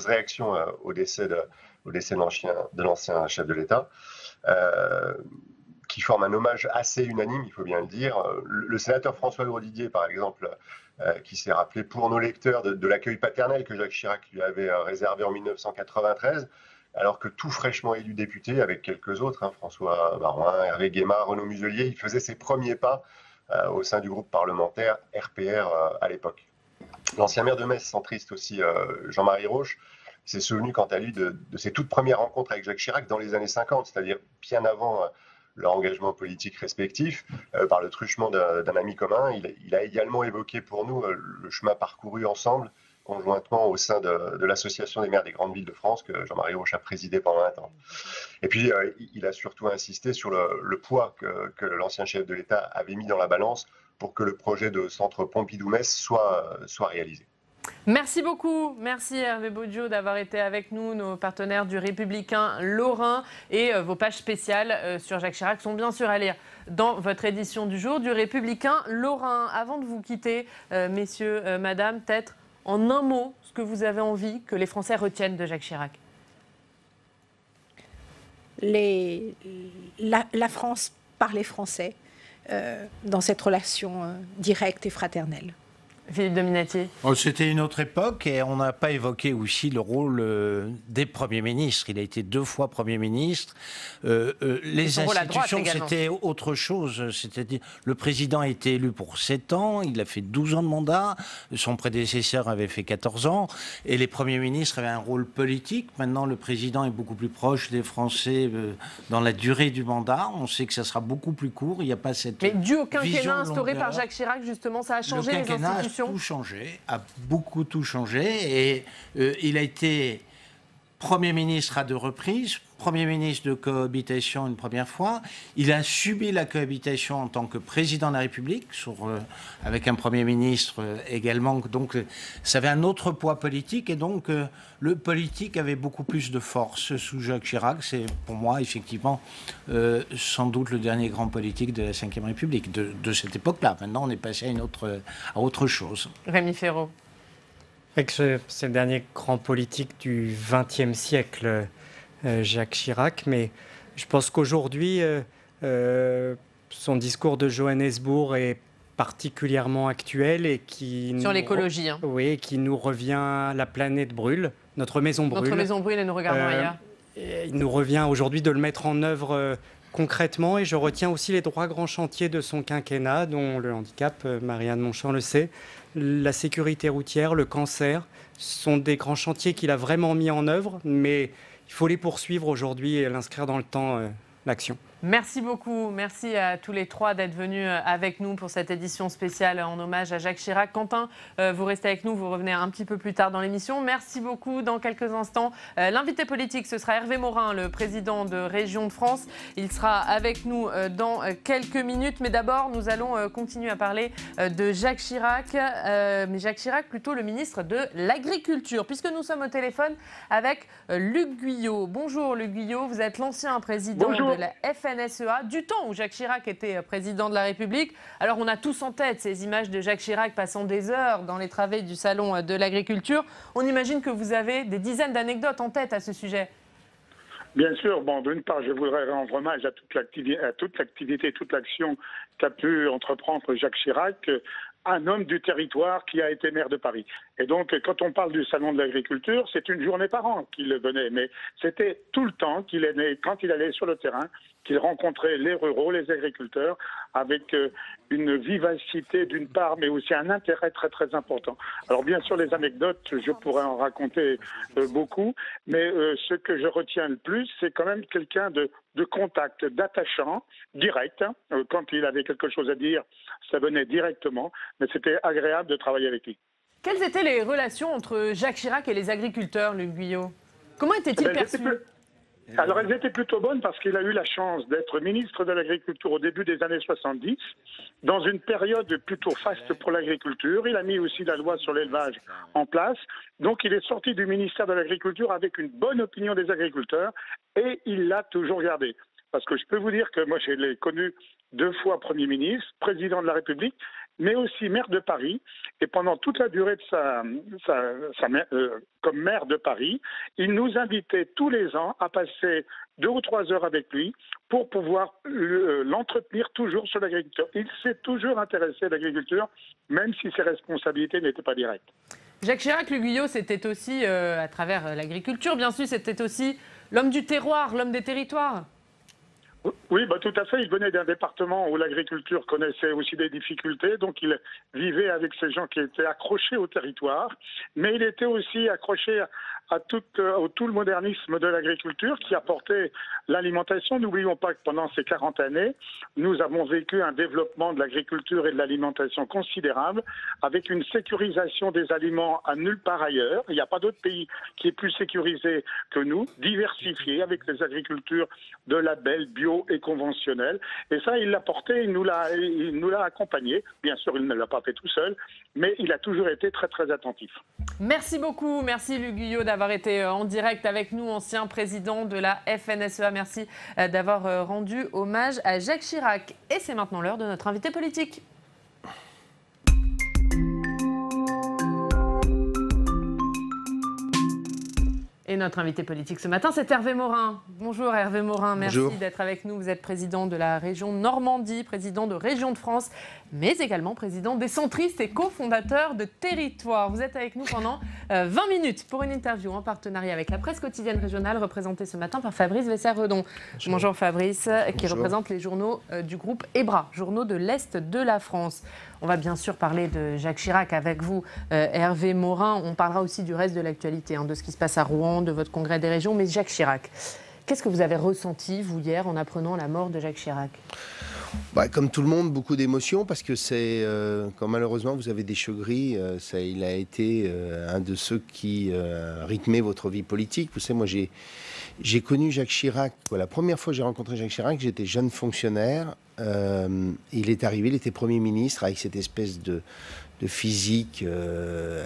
réactions au décès de l'ancien chef de l'État, qui forment un hommage assez unanime, il faut bien le dire. Le sénateur François Grosdidier, par exemple, qui s'est rappelé pour nos lecteurs de l'accueil paternel que Jacques Chirac lui avait réservé en 1993, alors que tout fraîchement élu député, avec quelques autres, François Baroin, Hervé Guémard, Renaud Muselier, il faisait ses premiers pas au sein du groupe parlementaire RPR à l'époque. L'ancien maire de Metz, centriste aussi, Jean-Marie Roche, s'est souvenu quant à lui de ses toutes premières rencontres avec Jacques Chirac dans les années 50, c'est-à-dire bien avant leur engagement politique respectif, par le truchement d'un ami commun. Il a également évoqué pour nous le chemin parcouru ensemble, conjointement au sein de l'Association des maires des grandes villes de France, que Jean-Marie Roche a présidé pendant un temps. Et puis, il a surtout insisté sur le poids que l'ancien chef de l'État avait mis dans la balance pour que le projet de centre Pompidou-Metz soit réalisé. Merci beaucoup. Merci Hervé Baudio d'avoir été avec nous, nos partenaires du Républicain Lorrain. Et vos pages spéciales sur Jacques Chirac sont bien sûr à lire dans votre édition du jour du Républicain Lorrain. Avant de vous quitter, messieurs, madame, peut-être en un mot, ce que vous avez envie que les Français retiennent de Jacques Chirac. La France par les Français dans cette relation directe et fraternelle. Philippe Dominati. C'était une autre époque et on n'a pas évoqué aussi le rôle des premiers ministres. Il a été 2 fois Premier ministre. Les institutions, c'était autre chose. C'est-à-dire, le président a été élu pour 7 ans, il a fait 12 ans de mandat, son prédécesseur avait fait 14 ans, et les premiers ministres avaient un rôle politique. Maintenant, le président est beaucoup plus proche des Français dans la durée du mandat. On sait que ça sera beaucoup plus court, il n'y a pas cette Mais dû au quinquennat instauré par Jacques Chirac, justement, ça a changé les institutions. Tout changé, a beaucoup tout changé, et il a été Premier ministre à 2 reprises, Premier ministre de cohabitation une première fois. Il a subi la cohabitation en tant que président de la République, avec un Premier ministre également. Donc ça avait un autre poids politique, et donc le politique avait beaucoup plus de force sous Jacques Chirac. C'est pour moi effectivement sans doute le dernier grand politique de la Ve République, de cette époque-là. Maintenant on est passé à autre chose. Rémi Féraud. C'est le dernier grand politique du XXe siècle, Jacques Chirac, mais je pense qu'aujourd'hui, son discours de Johannesburg est particulièrement actuel et sur l'écologie. Oui, qui nous revient, la planète brûle, notre maison brûle. Notre maison brûle et nous regardons ailleurs. Il nous revient aujourd'hui de le mettre en œuvre concrètement, et je retiens aussi les 3 grands chantiers de son quinquennat, dont le handicap, Marianne Monchamp le sait, la sécurité routière, le cancer, sont des grands chantiers qu'il a vraiment mis en œuvre, mais il faut les poursuivre aujourd'hui et l'inscrire dans le temps, l'action. Merci beaucoup. Merci à tous les 3 d'être venus avec nous pour cette édition spéciale en hommage à Jacques Chirac. Quentin, vous restez avec nous, vous revenez un petit peu plus tard dans l'émission. Merci beaucoup. Dans quelques instants, l'invité politique, ce sera Hervé Morin, le président de Région de France. Il sera avec nous dans quelques minutes. Mais d'abord, nous allons continuer à parler de Jacques Chirac. Mais Jacques Chirac, plutôt le ministre de l'Agriculture, puisque nous sommes au téléphone avec Luc Guyot. Bonjour Luc Guyot, vous êtes l'ancien président de la FNSEA, du temps où Jacques Chirac était président de la République. Alors on a tous en tête ces images de Jacques Chirac passant des heures dans les travées du salon de l'agriculture. On imagine que vous avez des dizaines d'anecdotes en tête à ce sujet. Bien sûr. Bon, d'une part, je voudrais rendre hommage à toute l'activité, toute l'action qu'a pu entreprendre Jacques Chirac, un homme du territoire qui a été maire de Paris. Et donc, quand on parle du salon de l'agriculture, c'est une journée par an qu'il venait, mais c'était tout le temps qu'il est quand il allait sur le terrain, qu'il rencontrait les ruraux, les agriculteurs, avec une vivacité d'une part, mais aussi un intérêt très très important. Alors bien sûr, les anecdotes, je pourrais en raconter beaucoup, mais ce que je retiens le plus, c'est quand même quelqu'un de contact, d'attachant, direct. Quand il avait quelque chose à dire, ça venait directement, mais c'était agréable de travailler avec lui. Quelles étaient les relations entre Jacques Chirac et les agriculteurs, Luc Guyot? Comment était-il perçu? Alors, elles étaient plutôt bonnes parce qu'il a eu la chance d'être ministre de l'Agriculture au début des années 70, dans une période plutôt faste pour l'agriculture. Il a mis aussi la loi sur l'élevage en place. Donc, il est sorti du ministère de l'Agriculture avec une bonne opinion des agriculteurs et il l'a toujours gardée. Parce que je peux vous dire que moi, je l'ai connu 2 fois Premier ministre, président de la République, mais aussi maire de Paris. Et pendant toute la durée de comme maire de Paris, il nous invitait tous les ans à passer 2 ou 3 heures avec lui pour pouvoir l'entretenir toujours sur l'agriculture. Il s'est toujours intéressé à l'agriculture, même si ses responsabilités n'étaient pas directes. Jacques Chirac, Luc Guyot, c'était aussi, à travers l'agriculture, bien sûr, c'était aussi l'homme du terroir, l'homme des territoires. Oui, tout à fait. Il venait d'un département où l'agriculture connaissait aussi des difficultés, donc il vivait avec ces gens qui étaient accrochés au territoire, mais il était aussi accroché à tout le modernisme de l'agriculture qui apportait l'alimentation. N'oublions pas que pendant ces 40 années, nous avons vécu un développement de l'agriculture et de l'alimentation considérable, avec une sécurisation des aliments à nulle part ailleurs. Il n'y a pas d'autre pays qui est plus sécurisé que nous, diversifié, avec des agricultures de label bio et conventionnel. Et ça, il l'a porté, il nous l'a accompagné. Bien sûr, il ne l'a pas fait tout seul, mais il a toujours été très, très attentif. Merci beaucoup. Merci Luc Guyot d'avoir été en direct avec nous, ancien président de la FNSEA. Merci d'avoir rendu hommage à Jacques Chirac. Et c'est maintenant l'heure de notre invité politique. Et notre invité politique ce matin, c'est Hervé Morin. Bonjour Hervé Morin, merci d'être avec nous. Vous êtes président de la région Normandie, président de Région de France, mais également président des centristes et cofondateur de Territoire. Vous êtes avec nous pendant 20 minutes pour une interview en partenariat avec la presse quotidienne régionale, représentée ce matin par Fabrice Vesser-Redon. Bonjour Fabrice, qui représente les journaux du groupe EBRA, journaux de l'Est de la France. On va bien sûr parler de Jacques Chirac avec vous, Hervé Morin. On parlera aussi du reste de l'actualité, de ce qui se passe à Rouen, de votre congrès des régions. Mais Jacques Chirac, qu'est-ce que vous avez ressenti, vous, hier, en apprenant la mort de Jacques Chirac ? Comme tout le monde, beaucoup d'émotions, parce que c'est, quand malheureusement vous avez des chevreries, il a été un de ceux qui rythmaient votre vie politique. Vous savez, moi j'ai connu Jacques Chirac. La première fois que j'ai rencontré Jacques Chirac, j'étais jeune fonctionnaire. Il est arrivé, il était Premier ministre avec cette espèce de physique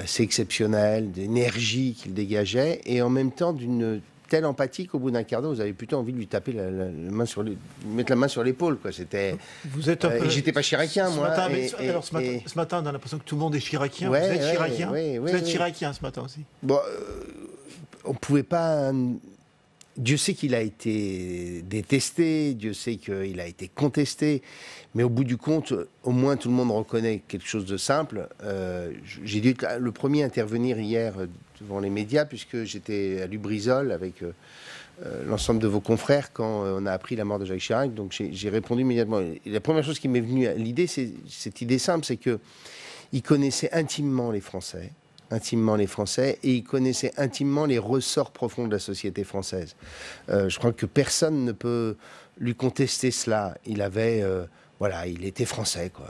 assez exceptionnelle, d'énergie qu'il dégageait, et en même temps d'une telle empathie qu'au bout d'un quart d'heure, vous avez plutôt envie de lui taper la main mettre la main sur l'épaule, quoi. C'était. Vous êtes un peu. J'étais pas chiracien, moi. Ce matin, on a l'impression que tout le monde est chiracien. Ouais, vous êtes chiracien. Vous êtes chiracien ce matin aussi. Bon, on pouvait pas. Dieu sait qu'il a été détesté, Dieu sait qu'il a été contesté, mais au bout du compte, au moins tout le monde reconnaît quelque chose de simple. J'ai dû être le premier à intervenir hier devant les médias, puisque j'étais à Lubrizol avec l'ensemble de vos confrères quand on a appris la mort de Jacques Chirac. Donc j'ai répondu immédiatement. Et la première chose qui m'est venue à l'idée, c'est cette idée simple, c'est qu'il connaissait intimement les Français, et il connaissait intimement les ressorts profonds de la société française. Je crois que personne ne peut lui contester cela. Il était français, quoi.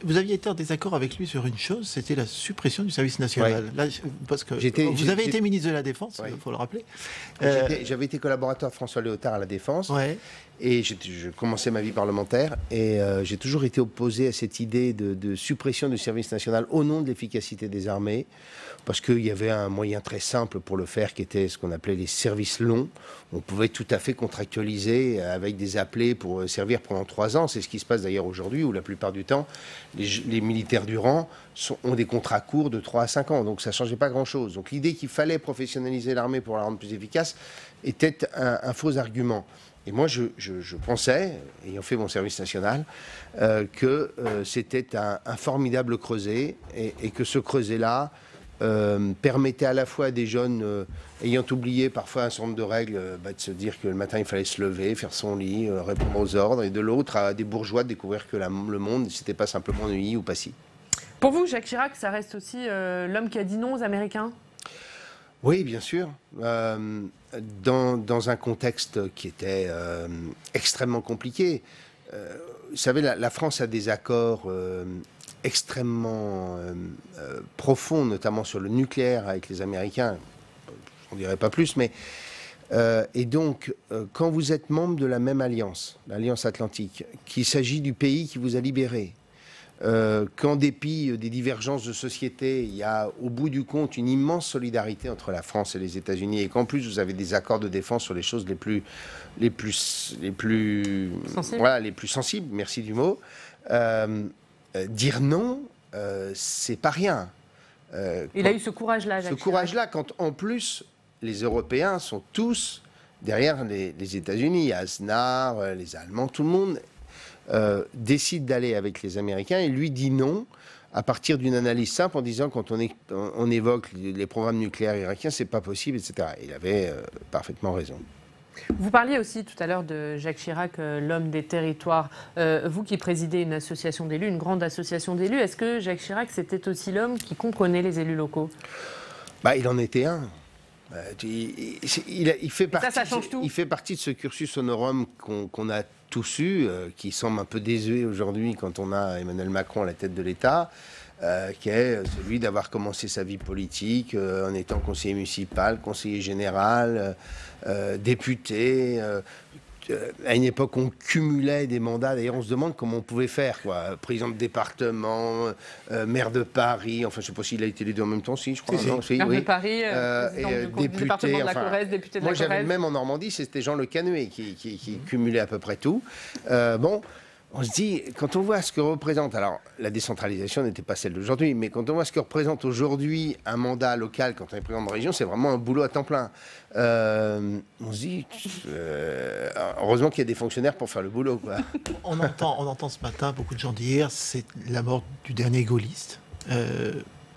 Vous aviez été en désaccord avec lui sur une chose, c'était la suppression du service national. Ouais. Là, parce que vous avez été ministre de la Défense, il faut le rappeler. J'avais été collaborateur de François Léotard à la Défense. Ouais. Et je commençais ma vie parlementaire, et j'ai toujours été opposé à cette idée de suppression du service national au nom de l'efficacité des armées, parce qu'il y avait un moyen très simple pour le faire, qui était ce qu'on appelait les services longs. On pouvait tout à fait contractualiser avec des appelés pour servir pendant 3 ans. C'est ce qui se passe d'ailleurs aujourd'hui, où la plupart du temps, les militaires du rang ont des contrats courts de 3 à 5 ans. Donc ça ne changeait pas grand-chose. Donc l'idée qu'il fallait professionnaliser l'armée pour la rendre plus efficace était un faux argument. Et moi, je pensais, ayant fait mon service national, que c'était un formidable creuset, et que ce creuset-là permettait à la fois à des jeunes ayant oublié parfois un certain nombre de règles, de se dire que le matin il fallait se lever, faire son lit, répondre aux ordres, et de l'autre à des bourgeois de découvrir que le monde, c'était pas simplement Neuilly ou Passy. Pour vous, Jacques Chirac, ça reste aussi l'homme qui a dit non aux Américains ? Oui, bien sûr. Dans un contexte qui était extrêmement compliqué. Vous savez, la France a des accords extrêmement profonds, notamment sur le nucléaire avec les Américains. Je n'en dirai pas plus, mais... et donc, quand vous êtes membre de la même alliance, l'Alliance Atlantique, qu'il s'agit du pays qui vous a libéré, qu'en dépit des divergences de société, il y a au bout du compte une immense solidarité entre la France et les États-Unis, et qu'en plus vous avez des accords de défense sur les choses les plus sensibles, merci du mot, dire non, c'est pas rien. Il a eu ce courage-là, Jacques Ce courage-là, quand en plus, les Européens sont tous derrière les États-Unis, Aznar, les Allemands, tout le monde décide d'aller avec les Américains et lui dit non à partir d'une analyse simple en disant quand on évoque les programmes nucléaires irakiens, c'est pas possible, etc. Il avait parfaitement raison. Vous parliez aussi tout à l'heure de Jacques Chirac, l'homme des territoires. Vous qui présidez une association d'élus, une grande association d'élus, est-ce que Jacques Chirac, c'était aussi l'homme qui comprenait les élus locaux? Il en était un. Il fait partie, ça change tout. Il fait partie de ce cursus honorum qu'on a tous eu, qui semble un peu désuet aujourd'hui quand on a Emmanuel Macron à la tête de l'État, qui est celui d'avoir commencé sa vie politique en étant conseiller municipal, conseiller général, député. À une époque, on cumulait des mandats. D'ailleurs, on se demande comment on pouvait faire, quoi. Président de département, maire de Paris. Enfin, je ne sais pas s'il a été les deux en même temps, si, je crois. Non, maire oui. de Paris, du département de la Corrèze, député de la Corrèze. Moi, j'avais même en Normandie, c'était Jean Le Canuet qui cumulait à peu près tout. On se dit, quand on voit ce que représente, alors la décentralisation n'était pas celle d'aujourd'hui, mais quand on voit ce que représente aujourd'hui un mandat local quand on est président de région, c'est vraiment un boulot à temps plein. On se dit, heureusement qu'il y a des fonctionnaires pour faire le boulot, quoi. On entend ce matin beaucoup de gens dire, c'est la mort du dernier gaulliste.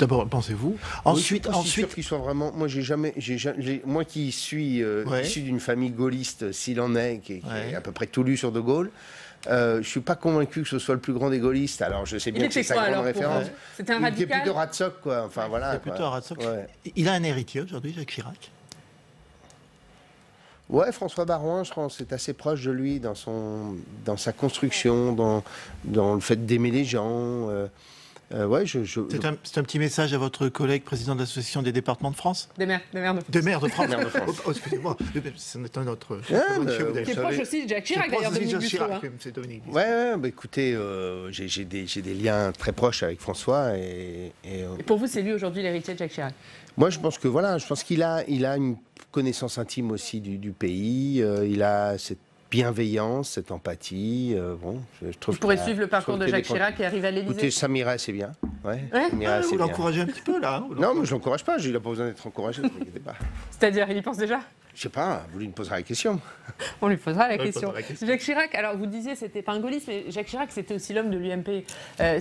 D'abord, pensez-vous. Ensuite, je suis sûr qu'il soit vraiment. Moi, moi qui suis issu d'une famille gaulliste, s'il en est, qui est à peu près tout lu sur De Gaulle. Je suis pas convaincu que ce soit le plus grand des gaullistes. Alors, je sais bien que c'est sa grande référence. C'était un radical. Il était plutôt Ratzock, quoi. Enfin, voilà. C'est plutôt un Ratzock. Ouais. Il a un héritier aujourd'hui, Jacques Chirac. Ouais, François Baroin, je pense, c'est assez proche de lui dans sa construction, dans le fait d'aimer les gens. C'est un petit message à votre collègue président de l'Association des départements de France. Des maires de France. Des maires de France. Excusez-moi, c'est un autre. Qui est proche aussi de Jacques Chirac, d'ailleurs, Dominique Bussereau. C'est Dominique Bussereau. Écoutez, j'ai des liens très proches avec François. Et pour vous, c'est lui aujourd'hui l'héritier de Jacques Chirac? Moi, je pense qu'il a une connaissance intime aussi du pays. Il a cette bienveillance, cette empathie. Je trouve. Vous pourrez suivre le parcours de Jacques Chirac et arriver à l'Élysée. Écoutez, ça m'irait assez bien. Vous l'encouragez un petit peu, là. Non, mais je ne l'encourage pas. Il n'a pas besoin d'être encouragé. Ne vous inquiétez pas. C'est-à-dire, il y pense déjà? Je sais pas, vous lui poserez la question. On lui posera la question. Jacques Chirac, alors vous disiez c'était pas un gaulliste, mais Jacques Chirac c'était aussi l'homme de l'UMP.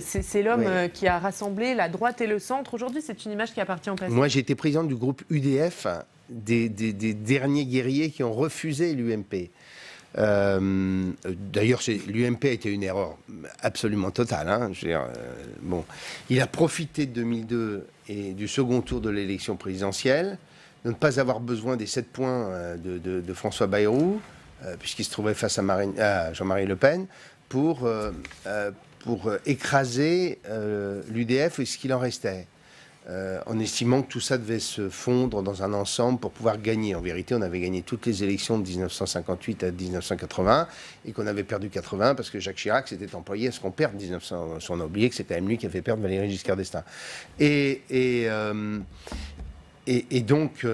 C'est l'homme qui a rassemblé la droite et le centre. Aujourd'hui, c'est une image qui appartient au passé. Moi, j'ai été président du groupe UDF, des derniers guerriers qui ont refusé l'UMP. D'ailleurs, l'UMP a été une erreur absolument totale. Hein. Il a profité de 2002 et du second tour de l'élection présidentielle de ne pas avoir besoin des 7 points de François Bayrou, puisqu'il se trouvait face à Jean-Marie Le Pen, pour écraser l'UDF et ce qu'il en restait. En estimant que tout ça devait se fondre dans un ensemble pour pouvoir gagner. En vérité, on avait gagné toutes les élections de 1958 à 1980 et qu'on avait perdu 80 parce que Jacques Chirac s'était employé à ce qu'on perde 1900. On a oublié que c'est quand même lui qui a fait perdre Valéry Giscard d'Estaing. Et donc...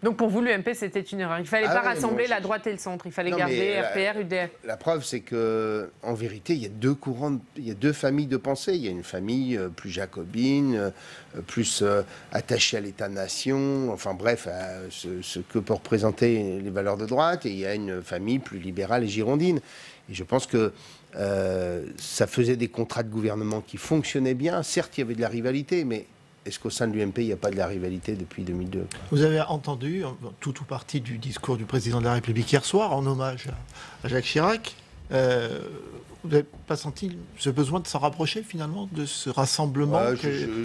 Donc pour vous, l'UMP, c'était une erreur. Il ne fallait pas rassembler la droite et le centre. Il fallait garder RPR, UDF. La preuve, c'est qu'en vérité, il y a deux courants, il y a deux familles de pensée. Il y a une famille plus jacobine, plus attachée à l'État-nation, enfin bref, à ce que peuvent représenter les valeurs de droite. Et il y a une famille plus libérale et girondine. Et je pense que ça faisait des contrats de gouvernement qui fonctionnaient bien. Certes, il y avait de la rivalité, mais... Est-ce qu'au sein de l'UMP, il n'y a pas de la rivalité depuis 2002 ? Vous avez entendu tout ou partie du discours du président de la République hier soir en hommage à Jacques Chirac. Vous n'avez pas senti ce besoin de s'en rapprocher finalement de ce rassemblement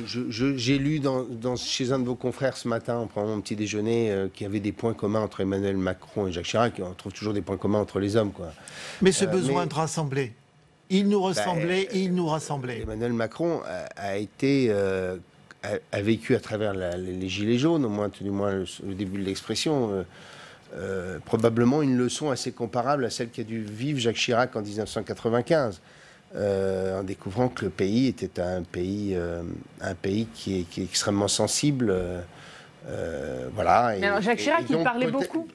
J'ai lu chez un de vos confrères ce matin, en prenant mon petit déjeuner, qu'il y avait des points communs entre Emmanuel Macron et Jacques Chirac. On trouve toujours des points communs entre les hommes, quoi. Mais ce besoin de rassembler, il nous ressemblait et il nous rassemblait. Emmanuel Macron a vécu à travers les Gilets jaunes, au moins le début de l'expression, probablement une leçon assez comparable à celle qu'a dû vivre Jacques Chirac en 1995, en découvrant que le pays était un pays qui est extrêmement sensible. Voilà. Mais alors Jacques Chirac, il parlait beaucoup.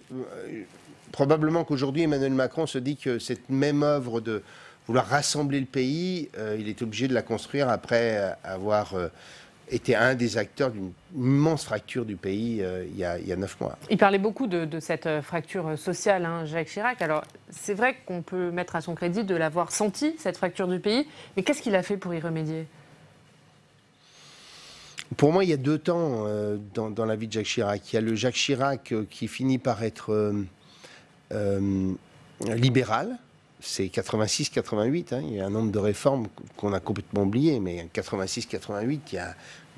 Probablement qu'aujourd'hui, Emmanuel Macron se dit que cette même œuvre de vouloir rassembler le pays, il est obligé de la construire après avoir été un des acteurs d'une immense fracture du pays il y a 9 mois. Il parlait beaucoup de cette fracture sociale, hein, Jacques Chirac. Alors, c'est vrai qu'on peut mettre à son crédit de l'avoir senti, cette fracture du pays, mais qu'est-ce qu'il a fait pour y remédier ? Pour moi, il y a 2 temps dans la vie de Jacques Chirac. Il y a le Jacques Chirac qui finit par être libéral. C'est 86-88, hein. Il y a un nombre de réformes qu'on a complètement oubliées, mais 86-88,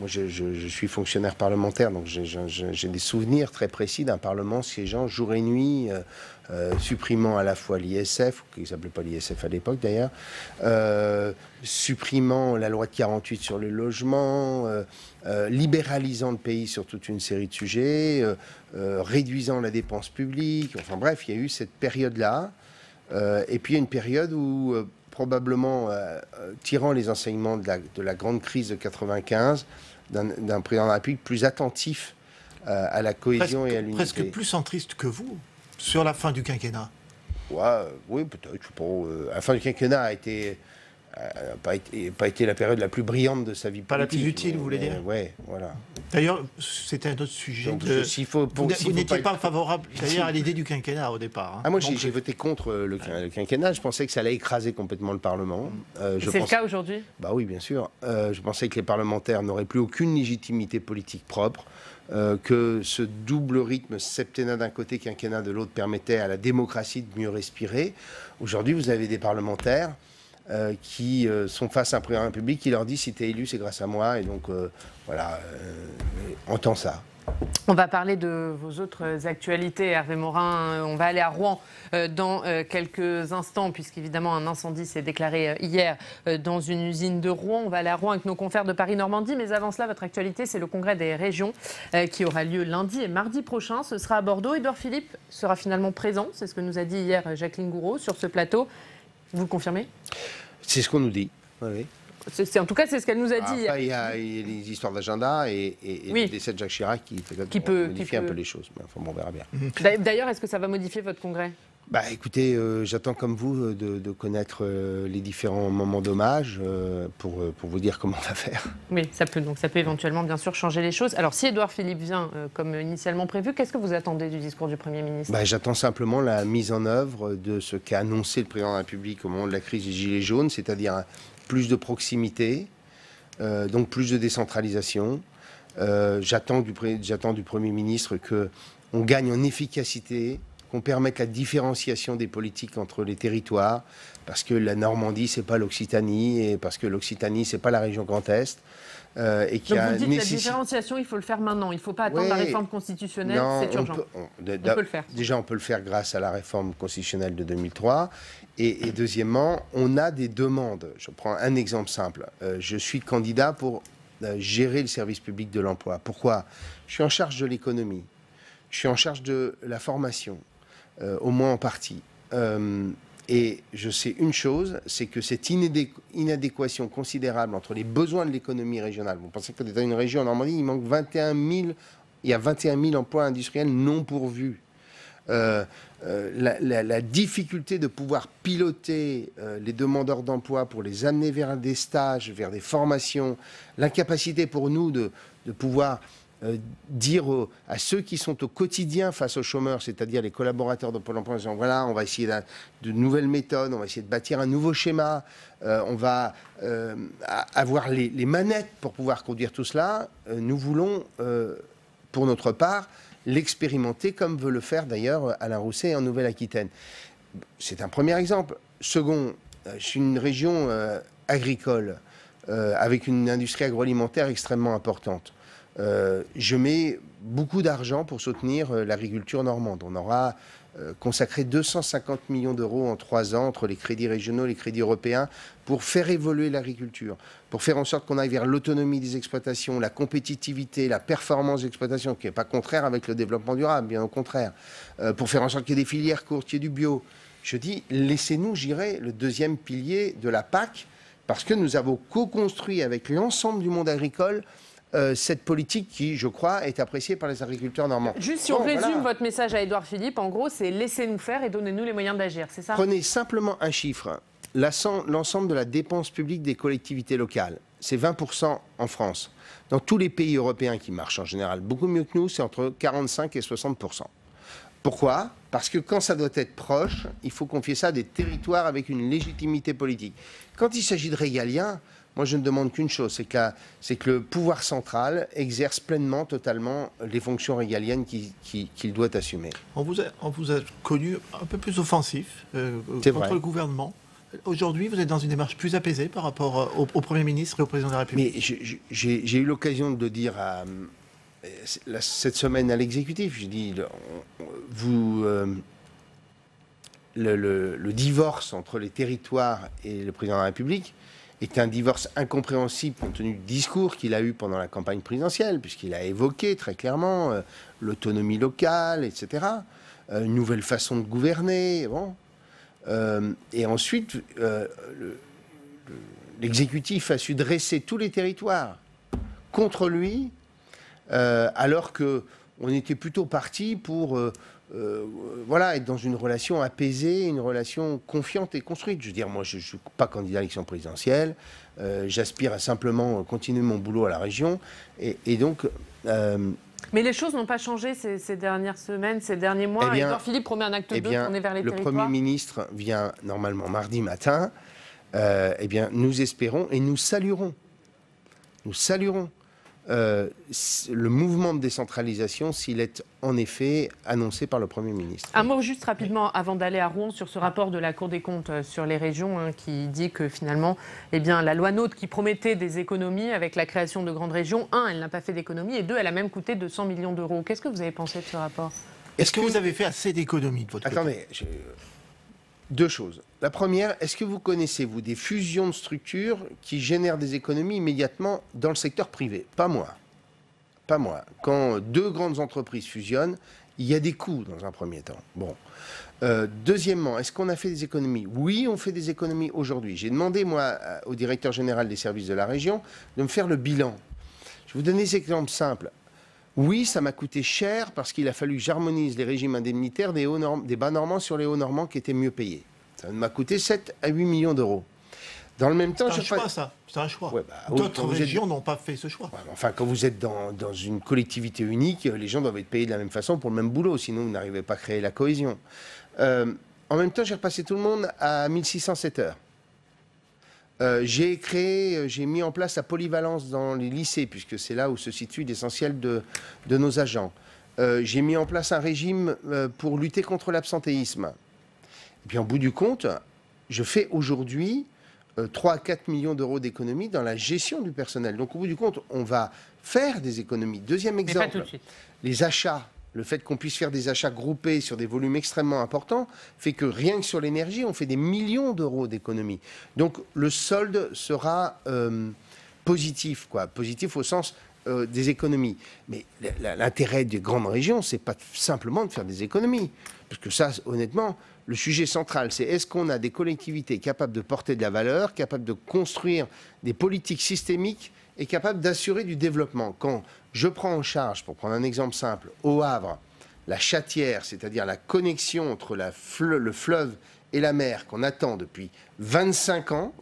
moi je suis fonctionnaire parlementaire, donc j'ai des souvenirs très précis d'un Parlement siégeant jour et nuit, supprimant à la fois l'ISF, qui ne s'appelait pas l'ISF à l'époque d'ailleurs, supprimant la loi de 48 sur le logement, libéralisant le pays sur toute une série de sujets, réduisant la dépense publique, enfin bref, il y a eu cette période-là. Et puis il y a une période où, probablement, tirant les enseignements de la grande crise de 95, d'un président de la République plus attentif à la cohésion et à l'unité. Presque plus centriste que vous, sur la fin du quinquennat. Ouais, oui, peut-être. Je sais pas. La fin du quinquennat a pas été la période la plus brillante de sa vie politique. Pas la plus utile, vous voulez dire ? Oui, voilà. D'ailleurs, c'était un autre sujet. Donc, vous n'étiez pas favorable, d'ailleurs, à l'idée du quinquennat au départ. Hein. Ah, moi, j'ai voté contre le quinquennat. Je pensais que ça allait écraser complètement le Parlement. C'est le cas aujourd'hui ? Bah oui, bien sûr. Je pensais que les parlementaires n'auraient plus aucune légitimité politique propre. Que ce double rythme septennat d'un côté, quinquennat de l'autre permettait à la démocratie de mieux respirer. Aujourd'hui, vous avez des parlementaires qui sont face à un président de la République qui leur dit si tu es élu, c'est grâce à moi. Et donc, voilà, entend ça. On va parler de vos autres actualités, Hervé Morin. On va aller à Rouen dans quelques instants, puisqu'évidemment un incendie s'est déclaré hier dans une usine de Rouen. On va aller à Rouen avec nos confrères de Paris-Normandie. Mais avant cela, votre actualité, c'est le congrès des régions qui aura lieu lundi et mardi prochain. Ce sera à Bordeaux. Édouard Philippe sera finalement présent. C'est ce que nous a dit hier Jacqueline Gouraud sur ce plateau. Vous le confirmez ? C'est ce qu'on nous dit, oui. En tout cas, c'est ce qu'elle nous a dit. Après, il y a les histoires d'agenda et oui. le décès de Jacques Chirac qui peut modifier un peu les choses. Mais enfin, on verra bien. D'ailleurs, est-ce que ça va modifier votre congrès ? Bah, écoutez, j'attends comme vous de connaître les différents moments d'hommage pour vous dire comment on va faire. Oui, ça peut éventuellement, bien sûr, changer les choses. Alors, si Édouard Philippe vient comme initialement prévu, qu'est-ce que vous attendez du discours du Premier ministre ? Bah, j'attends simplement la mise en œuvre de ce qu'a annoncé le Président de la République au moment de la crise des Gilets jaunes, c'est-à-dire plus de proximité, donc plus de décentralisation. J'attends du Premier ministre qu'on gagne en efficacité, qu'on permette la différenciation des politiques entre les territoires, parce que la Normandie, c'est pas l'Occitanie, et parce que l'Occitanie, c'est pas la région Grand Est. Et qu'il y a donc vous dites la différenciation, il faut le faire maintenant. Il ne faut pas attendre la réforme constitutionnelle, c'est urgent. On peut le faire. Déjà, on peut le faire grâce à la réforme constitutionnelle de 2003. Et deuxièmement, on a des demandes. Je prends un exemple simple. Je suis candidat pour gérer le service public de l'emploi. Pourquoi ? Je suis en charge de l'économie. Je suis en charge de la formation, au moins en partie. Et je sais une chose, c'est que cette inadéquation considérable entre les besoins de l'économie régionale, vous pensez que dans une région en Normandie, il manque 21 000 emplois industriels non pourvus. La difficulté de pouvoir piloter les demandeurs d'emploi pour les amener vers des stages, vers des formations, l'incapacité pour nous de pouvoir dire à ceux qui sont au quotidien face aux chômeurs, c'est-à-dire les collaborateurs de Pôle emploi, en disant voilà, on va essayer de nouvelles méthodes, on va essayer de bâtir un nouveau schéma, on va avoir les manettes pour pouvoir conduire tout cela. Nous voulons, pour notre part, l'expérimenter comme veut le faire d'ailleurs Alain Rousset en Nouvelle-Aquitaine. C'est un premier exemple. Second, je suis une région agricole avec une industrie agroalimentaire extrêmement importante. Je mets beaucoup d'argent pour soutenir l'agriculture normande. On aura consacré 250 millions d'euros en 3 ans entre les crédits régionaux et les crédits européens pour faire évoluer l'agriculture, pour faire en sorte qu'on aille vers l'autonomie des exploitations, la compétitivité, la performance d'exploitation, qui n'est pas contraire avec le développement durable, bien au contraire, pour faire en sorte qu'il y ait des filières courtes, qu'il y ait du bio. Je dis, laissez-nous gérer le deuxième pilier de la PAC, parce que nous avons co-construit avec l'ensemble du monde agricole cette politique qui, je crois, est appréciée par les agriculteurs normands. Juste si on résume votre message à Édouard Philippe, en gros, c'est laissez-nous faire et donnez-nous les moyens d'agir, c'est ça ? Prenez simplement un chiffre. l'ensemble de la dépense publique des collectivités locales. C'est 20% en France. Dans tous les pays européens qui marchent en général beaucoup mieux que nous, c'est entre 45 et 60%. Pourquoi ? Parce que quand ça doit être proche, il faut confier ça à des territoires avec une légitimité politique. Quand il s'agit de régalien, moi je ne demande qu'une chose, c'est que le pouvoir central exerce pleinement, totalement les fonctions régaliennes qu'il doit assumer. On vous a connu un peu plus offensif contre le gouvernement. Aujourd'hui, vous êtes dans une démarche plus apaisée par rapport au Premier ministre et au Président de la République. Mais j'ai eu l'occasion de dire cette semaine à l'exécutif, j'ai dit, le divorce entre les territoires et le Président de la République est un divorce incompréhensible compte tenu du discours qu'il a eu pendant la campagne présidentielle, puisqu'il a évoqué très clairement l'autonomie locale, etc., une nouvelle façon de gouverner, bon. Et ensuite, l'exécutif a su dresser tous les territoires contre lui, alors qu'on était plutôt parti pour être dans une relation apaisée, une relation confiante et construite. Je veux dire, moi, je ne suis pas candidat à l'élection présidentielle, j'aspire à simplement continuer mon boulot à la région, et donc... Mais les choses n'ont pas changé ces dernières semaines, ces derniers mois. Édouard Philippe promet un acte 2 tourné vers les territoires. Le Premier ministre vient normalement mardi matin. Nous espérons et nous saluerons le mouvement de décentralisation s'il est en effet annoncé par le Premier ministre. Un mot juste rapidement avant d'aller à Rouen sur ce rapport de la Cour des comptes sur les régions qui dit que finalement la loi NOTRe qui promettait des économies avec la création de grandes régions, elle n'a pas fait d'économies et 2, elle a même coûté 200 millions d'euros. Qu'est-ce que vous avez pensé de ce rapport ? Est-ce que vous avez fait assez d'économies de votre côté ? Attendez, deux choses. La première, est-ce que vous connaissez, vous, des fusions de structures qui génèrent des économies immédiatement dans le secteur privé ? Pas moi. Pas moi. Quand deux grandes entreprises fusionnent, il y a des coûts dans un premier temps. Bon. Deuxièmement, est-ce qu'on a fait des économies ? Oui, on fait des économies aujourd'hui. J'ai demandé, moi, au directeur général des services de la région de me faire le bilan. Je vais vous donner des exemples simples. Oui, ça m'a coûté cher parce qu'il a fallu que j'harmonise les régimes indemnitaires des bas normands sur les hauts normands qui étaient mieux payés. Ça m'a coûté 7 à 8 millions d'euros. Dans le même temps, c'est un choix, ça. C'est un choix. Ouais, d'autres régions n'ont pas fait ce choix. Ouais, enfin, quand vous êtes dans une collectivité unique, les gens doivent être payés de la même façon pour le même boulot, sinon vous n'arrivez pas à créer la cohésion. En même temps, j'ai repassé tout le monde à 1607 heures. J'ai mis en place la polyvalence dans les lycées, puisque c'est là où se situe l'essentiel de nos agents. J'ai mis en place un régime pour lutter contre l'absentéisme. Et puis, en bout du compte, je fais aujourd'hui 3 à 4 millions d'euros d'économies dans la gestion du personnel. Donc, au bout du compte, on va faire des économies. Deuxième exemple, mais pas tout de suite. Les achats. Le fait qu'on puisse faire des achats groupés sur des volumes extrêmement importants fait que rien que sur l'énergie, on fait des millions d'euros d'économies. Donc le solde sera positif, quoi. Positif au sens des économies. Mais l'intérêt des grandes régions, c'est pas simplement de faire des économies. Parce que ça, honnêtement, le sujet central, c'est est-ce qu'on a des collectivités capables de porter de la valeur, capables de construire des politiques systémiques et capables d'assurer du développement. Quand je prends en charge, pour prendre un exemple simple, au Havre, la chatière, c'est-à-dire la connexion entre le fleuve et la mer qu'on attend depuis 25 ans,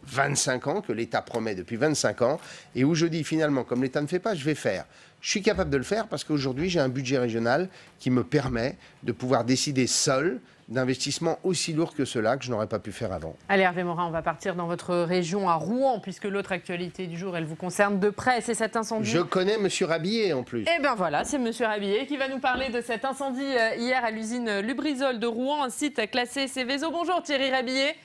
que l'État promet depuis 25 ans, et où je dis finalement, comme l'État ne fait pas, je vais faire. Je suis capable de le faire parce qu'aujourd'hui, j'ai un budget régional qui me permet de pouvoir décider seul d'investissements aussi lourds que ceux-là que je n'aurais pas pu faire avant. Allez Hervé Morin, on va partir dans votre région à Rouen, puisque l'autre actualité du jour, elle vous concerne de près, c'est cet incendie. Je connais Monsieur Rabillet en plus. Eh bien voilà, c'est Monsieur Rabillet qui va nous parler de cet incendie hier à l'usine Lubrizol de Rouen, un site classé Céveso. Bonjour Thierry Rabillet.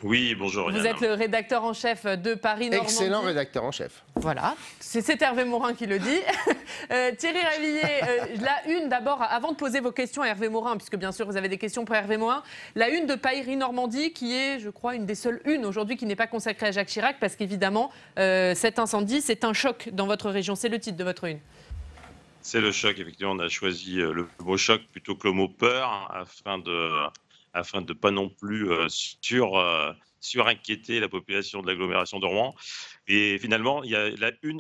Oui, bonjour. Vous êtes le rédacteur en chef de Paris Normandie. Excellent rédacteur en chef. Voilà, c'est Hervé Morin qui le dit. Thierry Rabillet, la une d'abord, avant de poser vos questions à Hervé Morin, puisque bien sûr vous avez des questions pour Hervé Morin, la une de Paris Normandie qui est, je crois, une des seules unes aujourd'hui qui n'est pas consacrée à Jacques Chirac, parce qu'évidemment, cet incendie, c'est un choc dans votre région. C'est le titre de votre une. C'est le choc, effectivement. On a choisi le mot choc plutôt que le mot peur, afin de pas non plus surinquiéter la population de l'agglomération de Rouen. Et finalement,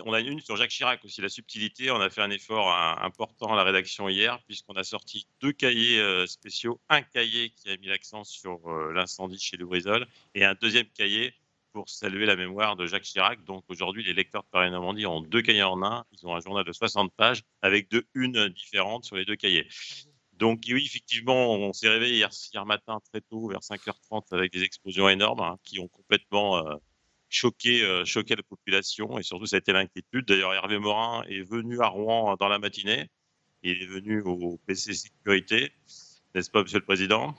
on a une sur Jacques Chirac aussi, la subtilité. On a fait un effort important à la rédaction hier, puisqu'on a sorti 2 cahiers spéciaux. Un cahier qui a mis l'accent sur l'incendie chez Lubrizol et un deuxième cahier pour saluer la mémoire de Jacques Chirac. Donc aujourd'hui, les lecteurs de Paris-Normandie ont 2 cahiers en un. Ils ont un journal de 60 pages avec 2 unes différentes sur les 2 cahiers. Donc oui, effectivement, on s'est réveillé hier matin très tôt, vers 5h30, avec des explosions énormes qui ont complètement choqué la population. Et surtout, ça a été l'inquiétude. D'ailleurs, Hervé Morin est venu à Rouen dans la matinée. Il est venu au PC Sécurité, n'est-ce pas, Monsieur le Président?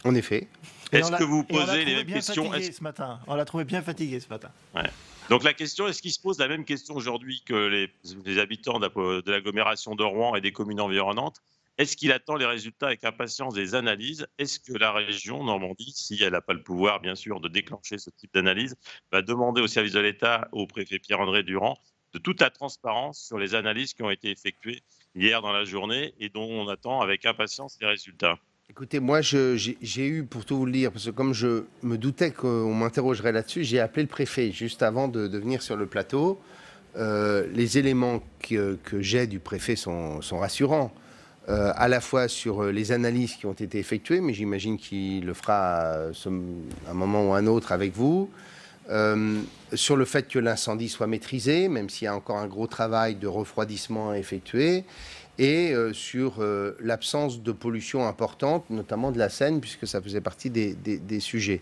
En effet. Est-ce que vous posez les mêmes questions ce matin. On l'a trouvé bien fatigué ce matin. Ouais. Donc la question, est-ce qu'il se pose la même question aujourd'hui que les habitants de l'agglomération de Rouen et des communes environnantes? Est-ce qu'il attend les résultats avec impatience des analyses? Est-ce que la région Normandie, si elle n'a pas le pouvoir, bien sûr, de déclencher ce type d'analyse, va demander au service de l'État, au préfet Pierre-André Durand, de toute la transparence sur les analyses qui ont été effectuées hier dans la journée et dont on attend avec impatience les résultats? Écoutez, moi, j'ai eu, pour tout vous le dire, parce que comme je me doutais qu'on m'interrogerait là-dessus, j'ai appelé le préfet juste avant de venir sur le plateau. Les éléments que j'ai du préfet sont rassurants. À la fois sur les analyses qui ont été effectuées, mais j'imagine qu'il le fera à un moment ou un autre avec vous, sur le fait que l'incendie soit maîtrisé, même s'il y a encore un gros travail de refroidissement à effectuer, et sur l'absence de pollution importante, notamment de la Seine, puisque ça faisait partie des sujets.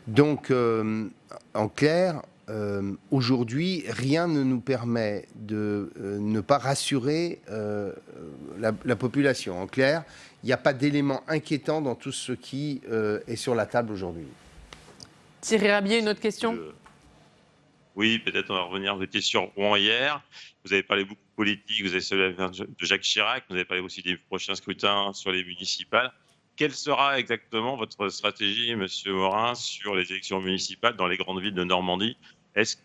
Donc, en clair, aujourd'hui, rien ne nous permet de ne pas rassurer la population. En clair, il n'y a pas d'élément inquiétant dans tout ce qui est sur la table aujourd'hui. Thierry Rabier, une autre question? Oui, peut-être on va revenir. Vous étiez sur Rouen hier. Vous avez parlé beaucoup de politique. Vous avez parlé de Jacques Chirac. Vous avez parlé aussi des prochains scrutins sur les municipales. Quelle sera exactement votre stratégie, Monsieur Morin, sur les élections municipales dans les grandes villes de Normandie?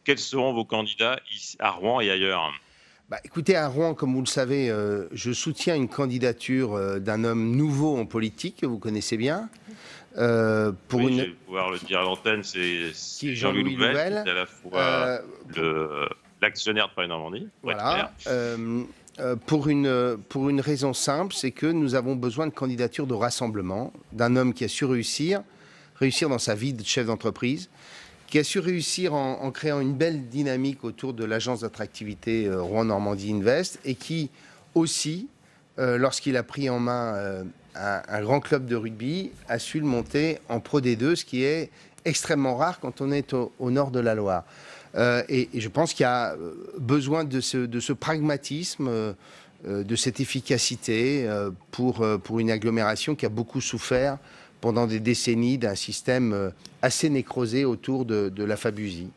Quels seront vos candidats à Rouen et ailleurs? Écoutez, à Rouen, comme vous le savez, je soutiens une candidature d'un homme nouveau en politique, que vous connaissez bien. Je vais pouvoir le dire à l'antenne, c'est Jean-Louis Louvel, qui est à la fois l'actionnaire de Paris-Normandie. Voilà. Pour une raison simple, c'est que nous avons besoin de candidatures de rassemblement, d'un homme qui a su réussir dans sa vie de chef d'entreprise, qui a su réussir en créant une belle dynamique autour de l'agence d'attractivité Rouen-Normandie Invest, et qui aussi, lorsqu'il a pris en main un grand club de rugby, a su le monter en Pro D2, ce qui est extrêmement rare quand on est au nord de la Loire. Et je pense qu'il y a besoin de ce pragmatisme, de cette efficacité pour une agglomération qui a beaucoup souffert pendant des décennies d'un système assez nécrosé autour de la Fabusie.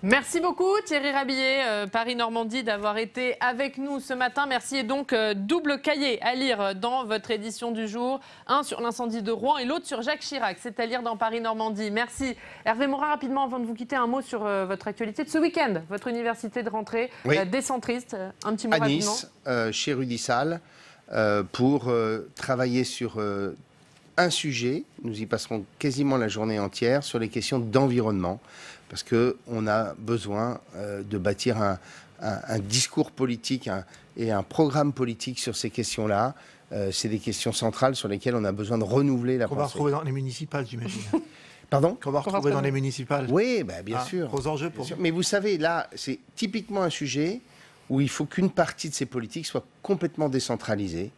Merci beaucoup Thierry Rabillet, Paris-Normandie, d'avoir été avec nous ce matin. Merci. Et donc, double cahier à lire dans votre édition du jour. Un sur l'incendie de Rouen et l'autre sur Jacques Chirac. C'est à lire dans Paris-Normandie. Merci. Hervé Morin, rapidement, avant de vous quitter, un mot sur votre actualité de ce week-end. Votre université de rentrée, décentriste. Un petit mot à rapidement. Nice, chez Rudy Sall, pour travailler sur un sujet. Nous y passerons quasiment la journée entière sur les questions d'environnement. Parce qu'on a besoin de bâtir un discours politique et un programme politique sur ces questions-là. C'est des questions centrales sur lesquelles on a besoin de renouveler la pensée. Qu'on va retrouver dans les municipales, j'imagine. Pardon? Qu'on va retrouver dans les municipales. Oui, bien sûr. Gros enjeux pour vous. Mais vous savez, là, c'est typiquement un sujet où il faut qu'une partie de ces politiques soit complètement décentralisée.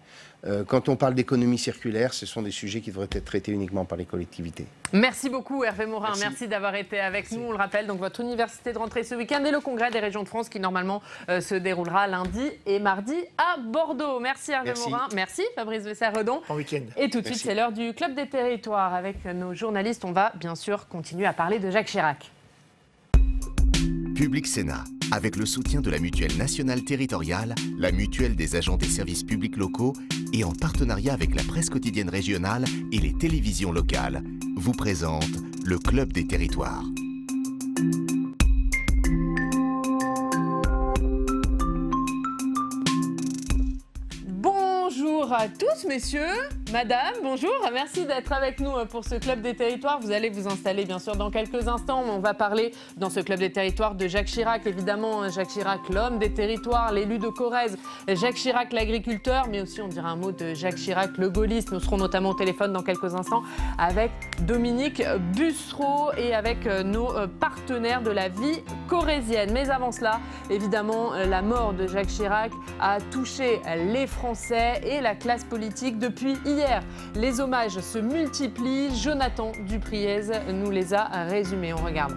Quand on parle d'économie circulaire, ce sont des sujets qui devraient être traités uniquement par les collectivités. Merci beaucoup Hervé Morin, merci d'avoir été avec nous. On le rappelle, donc votre université de rentrée ce week-end et le congrès des régions de France qui normalement se déroulera lundi et mardi à Bordeaux. Merci Hervé Morin, merci Fabrice Vessard-Redon. Bon week-end. Et tout de suite, c'est l'heure du Club des Territoires. Avec nos journalistes, on va bien sûr continuer à parler de Jacques Chirac. Public Sénat, avec le soutien de la Mutuelle nationale territoriale, la Mutuelle des agents des services publics locaux et en partenariat avec la presse quotidienne régionale et les télévisions locales, vous présente le Club des Territoires. Bonjour à tous messieurs. Madame, bonjour, merci d'être avec nous pour ce Club des Territoires. Vous allez vous installer bien sûr dans quelques instants. On va parler dans ce Club des Territoires de Jacques Chirac. Évidemment, Jacques Chirac, l'homme des territoires, l'élu de Corrèze. Jacques Chirac, l'agriculteur, mais aussi on dira un mot de Jacques Chirac, le gaulliste. Nous serons notamment au téléphone dans quelques instants avec Dominique Bussereau et avec nos partenaires de la vie corrézienne. Mais avant cela, évidemment, la mort de Jacques Chirac a touché les Français et la classe politique depuis hier. Les hommages se multiplient. Jonathan Dupriez nous les a résumés. On regarde.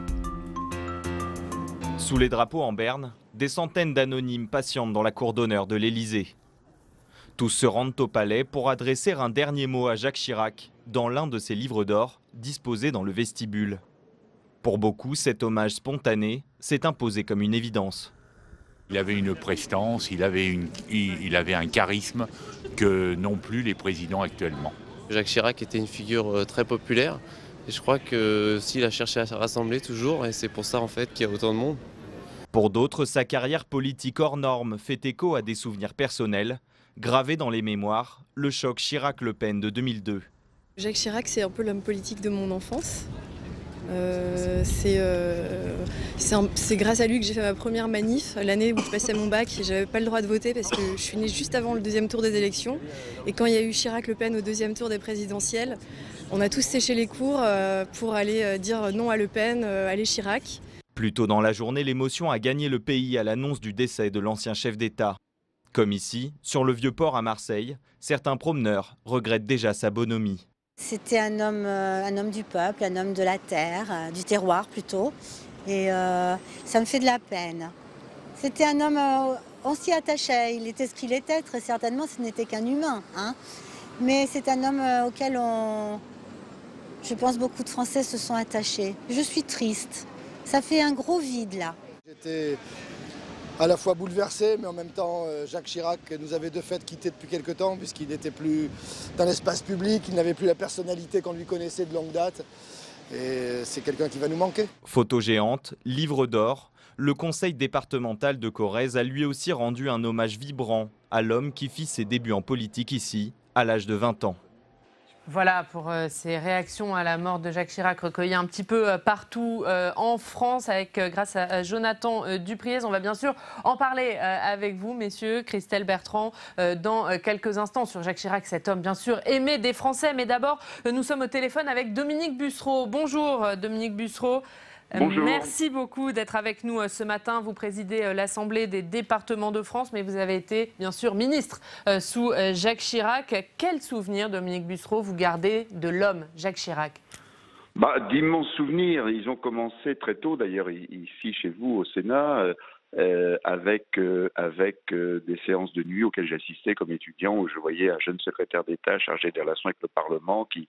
Sous les drapeaux en berne, des centaines d'anonymes patientent dans la cour d'honneur de l'Élysée. Tous se rendent au palais pour adresser un dernier mot à Jacques Chirac dans l'un de ses livres d'or disposés dans le vestibule. Pour beaucoup, cet hommage spontané s'est imposé comme une évidence. Il avait une prestance, il avait un charisme que n'ont plus les présidents actuellement. Jacques Chirac était une figure très populaire et je crois que s'il a cherché à se rassembler toujours et c'est pour ça en fait qu'il y a autant de monde. Pour d'autres, sa carrière politique hors norme fait écho à des souvenirs personnels, gravés dans les mémoires, le choc Chirac-Le Pen de 2002. Jacques Chirac, c'est un peu l'homme politique de mon enfance. C'est grâce à lui que j'ai fait ma première manif, l'année où je passais mon bac. J'avais pas le droit de voter parce que je suis née juste avant le deuxième tour des élections. Et quand il y a eu Chirac-Le Pen au deuxième tour des présidentielles, on a tous séché les cours pour aller dire non à Le Pen, aller Chirac. Plus tôt dans la journée, l'émotion a gagné le pays à l'annonce du décès de l'ancien chef d'État. Comme ici, sur le Vieux-Port à Marseille, certains promeneurs regrettent déjà sa bonhomie. C'était un homme du peuple, un homme de la terre, du terroir plutôt. Et ça me fait de la peine. C'était un homme, on s'y attachait, il était ce qu'il était, très certainement ce n'était qu'un humain. Hein. Mais c'est un homme auquel je pense beaucoup de Français se sont attachés. Je suis triste, ça fait un gros vide là. J'étais à la fois bouleversé, mais en même temps, Jacques Chirac nous avait de fait quitté depuis quelque temps, puisqu'il n'était plus dans l'espace public, il n'avait plus la personnalité qu'on lui connaissait de longue date. Et c'est quelqu'un qui va nous manquer. Photo géante, livre d'or, le conseil départemental de Corrèze a lui aussi rendu un hommage vibrant à l'homme qui fit ses débuts en politique ici, à l'âge de 20 ans. Voilà pour ces réactions à la mort de Jacques Chirac recueillies un petit peu partout en France grâce à Jonathan Dupriez. On va bien sûr en parler avec vous, messieurs, Christelle Bertrand, dans quelques instants sur Jacques Chirac, cet homme bien sûr aimé des Français. Mais d'abord, nous sommes au téléphone avec Dominique Bussereau. Bonjour Dominique Bussereau. Bonjour. Merci beaucoup d'être avec nous ce matin. Vous présidez l'Assemblée des départements de France, mais vous avez été bien sûr ministre sous Jacques Chirac. Quel souvenir, Dominique Bussereau, vous gardez de l'homme Jacques Chirac? D'immenses souvenirs. Ils ont commencé très tôt, d'ailleurs, ici chez vous au Sénat, avec des séances de nuit auxquelles j'assistais comme étudiant, où je voyais un jeune secrétaire d'État chargé des relations avec le Parlement qui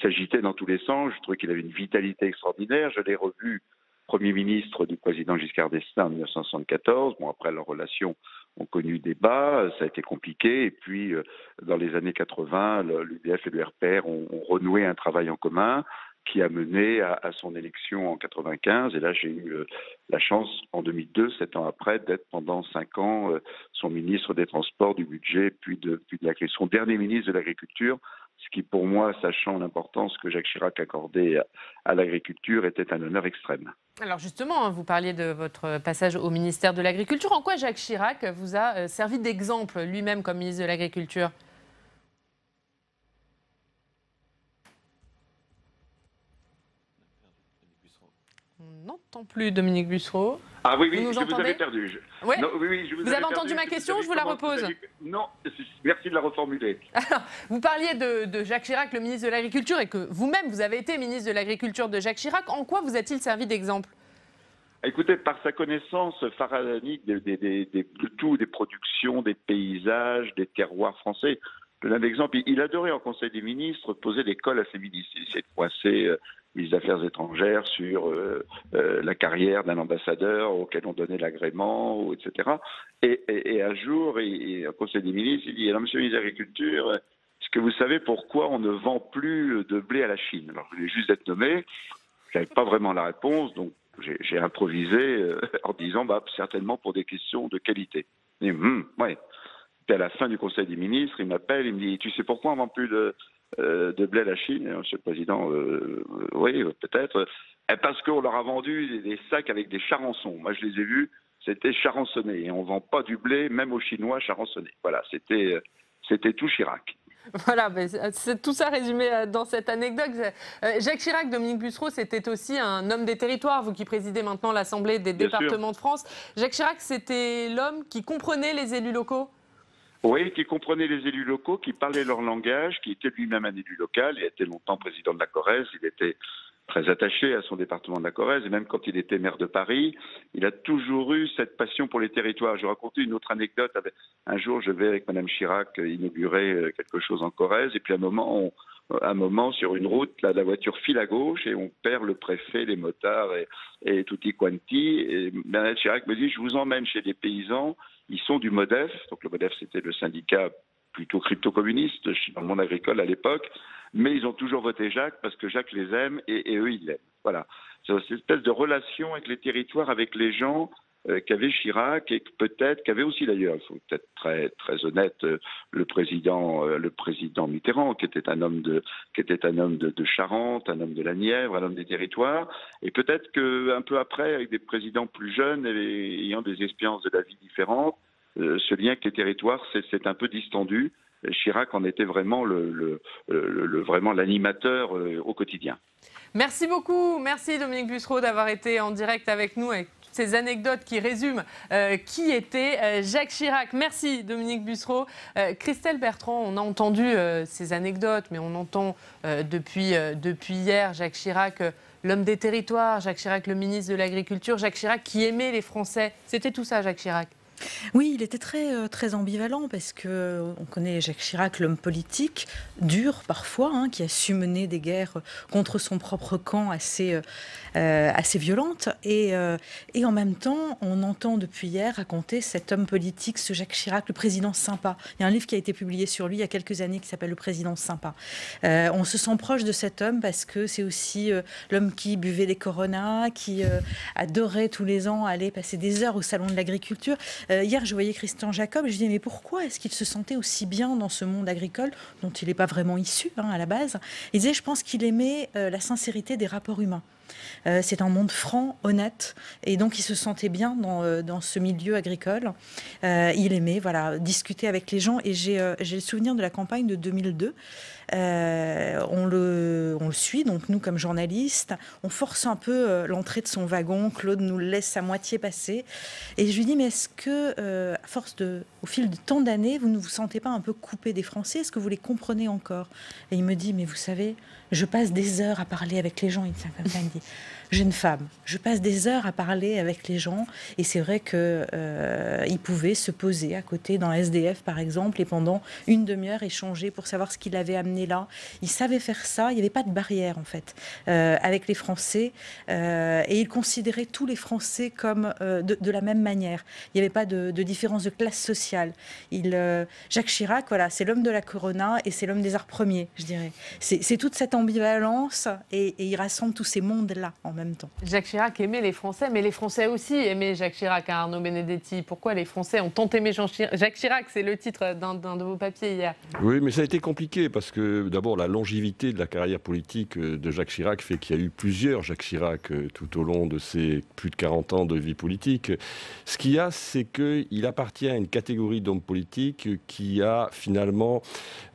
s'agitait dans tous les sens. Je trouvais qu'il avait une vitalité extraordinaire. Je l'ai revu Premier ministre du président Giscard d'Estaing en 1974. Bon, après, leurs relations ont connu des bas, ça a été compliqué. Et puis, dans les années 80, l'UDF et le RPR ont renoué un travail en commun qui a mené à son élection en 95. Et là, j'ai eu la chance, en 2002, 7 ans après, d'être pendant 5 ans son ministre des Transports, du Budget, puis de son dernier ministre de l'Agriculture, ce qui, pour moi, sachant l'importance que Jacques Chirac accordait à l'agriculture, était un honneur extrême. Alors justement, vous parliez de votre passage au ministère de l'Agriculture. En quoi Jacques Chirac vous a servi d'exemple lui-même comme ministre de l'Agriculture ? On n'entend plus Dominique Bussereau. Ah oui, vous je vous avais perdu. Ouais. Non, oui, vous avez entendu ma question, je vous la repose. Non, merci de la reformuler. Alors, vous parliez de Jacques Chirac, le ministre de l'Agriculture, et que vous-même, vous avez été ministre de l'Agriculture de Jacques Chirac. En quoi vous a-t-il servi d'exemple ? Écoutez, par sa connaissance pharaonique de tout, des productions, des paysages, des terroirs français. Je donne un exemple. Il adorait en Conseil des ministres poser des colles à ses ministres. Il essayait de coincer les affaires étrangères sur la carrière d'un ambassadeur auquel on donnait l'agrément, etc. Et un jour, au Conseil des ministres, il dit « Alors, monsieur le ministre de l'Agriculture, est-ce que vous savez pourquoi on ne vend plus de blé à la Chine ?» Alors, je venais juste d'être nommé. Je n'avais pas vraiment la réponse, donc j'ai improvisé en disant certainement pour des questions de qualité. Et, ouais. Puis à la fin du Conseil des ministres, il m'appelle, il me dit « Tu sais pourquoi on ne vend plus de blé à la Chine ?» Monsieur le Président, oui, peut-être. Parce qu'on leur a vendu des sacs avec des charançons. Moi, je les ai vus, c'était charançonné. Et on ne vend pas du blé, même aux Chinois, charançonné. Voilà, c'était tout Chirac. Voilà, c'est tout ça résumé dans cette anecdote. Jacques Chirac, Dominique Bussereau, c'était aussi un homme des territoires, vous qui présidez maintenant l'Assemblée des départements de France. Jacques Chirac, c'était l'homme qui comprenait les élus locaux? Oui, qui comprenait les élus locaux, qui parlait leur langage, qui était lui-même un élu local. Il a été longtemps président de la Corrèze, il était très attaché à son département de la Corrèze, et même quand il était maire de Paris, il a toujours eu cette passion pour les territoires. Je vais raconter une autre anecdote. Un jour, je vais avec Madame Chirac inaugurer quelque chose en Corrèze, et puis à un moment sur une route, la voiture file à gauche, et on perd le préfet, les motards et tutti quanti. Et Madame Chirac me dit, je vous emmène chez des paysans, ils sont du MODEF, donc le MODEF c'était le syndicat plutôt crypto-communiste dans le monde agricole à l'époque, mais ils ont toujours voté Jacques parce que Jacques les aime et eux ils l'aiment. Voilà, c'est cette espèce de relation avec les territoires, avec les gens qu'avait Chirac et peut-être qu'avait aussi d'ailleurs, il faut être très très honnête, le président Mitterrand, qui était un homme de Charente, un homme de la Nièvre, un homme des territoires, et peut-être qu'un peu après, avec des présidents plus jeunes et ayant des expériences de la vie différentes, ce lien avec les territoires s'est un peu distendu. Chirac en était vraiment vraiment l'animateur au quotidien. Merci beaucoup, merci Dominique Bussereau d'avoir été en direct avec nous avec toutes ces anecdotes qui résument qui était Jacques Chirac. Merci Dominique Bussereau. Christelle Bertrand, on a entendu ces anecdotes, mais on entend depuis hier Jacques Chirac, l'homme des territoires, Jacques Chirac, le ministre de l'Agriculture, Jacques Chirac qui aimait les Français. C'était tout ça, Jacques Chirac? Oui, il était très ambivalent parce qu'on connaît Jacques Chirac, l'homme politique, dur parfois, qui a su mener des guerres contre son propre camp assez violentes. Et en même temps, on entend depuis hier raconter cet homme politique, ce Jacques Chirac, le président sympa. Il y a un livre qui a été publié sur lui il y a quelques années qui s'appelle Le président sympa. On se sent proche de cet homme parce que c'est aussi l'homme qui buvait des Coronas, qui adorait tous les ans aller passer des heures au salon de l'agriculture. Hier, je voyais Christian Jacob, je disais mais pourquoi est-ce qu'il se sentait aussi bien dans ce monde agricole dont il n'est pas vraiment issu à la base? Il disait, je pense qu'il aimait la sincérité des rapports humains. C'est un monde franc, honnête, et donc il se sentait bien dans ce milieu agricole. Il aimait discuter avec les gens, et j'ai le souvenir de la campagne de 2002. On le suit, donc nous comme journalistes, on force un peu l'entrée de son wagon, Claude nous le laisse à moitié passer, et je lui dis mais est-ce que, au fil de tant d'années, vous ne vous sentez pas un peu coupé des Français? Est-ce que vous les comprenez encore? Et il me dit mais vous savez, je passe des heures à parler avec les gens. Il tient comme ça, il me dit jeune femme, je passe des heures à parler avec les gens, et c'est vrai qu'il pouvait se poser à côté d'un SDF par exemple et pendant une demi-heure échanger pour savoir ce qu'il avait amené là. Il savait faire ça, il n'y avait pas de barrière en fait avec les Français, et il considérait tous les Français comme de la même manière. Il n'y avait pas de différence de classe sociale. Jacques Chirac, voilà, c'est l'homme de la Corona et c'est l'homme des arts premiers, je dirais. C'est toute cette ambivalence, et il rassemble tous ces mondes-là en même temps. Jacques Chirac aimait les Français, mais les Français aussi aimaient Jacques Chirac, Arnaud Benedetti. Pourquoi les Français ont tant aimé Jacques Chirac? C'est le titre d'un de vos papiers hier. Oui, mais ça a été compliqué parce que d'abord la longévité de la carrière politique de Jacques Chirac fait qu'il y a eu plusieurs Jacques Chirac tout au long de ses plus de 40 ans de vie politique. Ce qu'il y a, c'est qu'il appartient à une catégorie d'hommes politiques qui a finalement,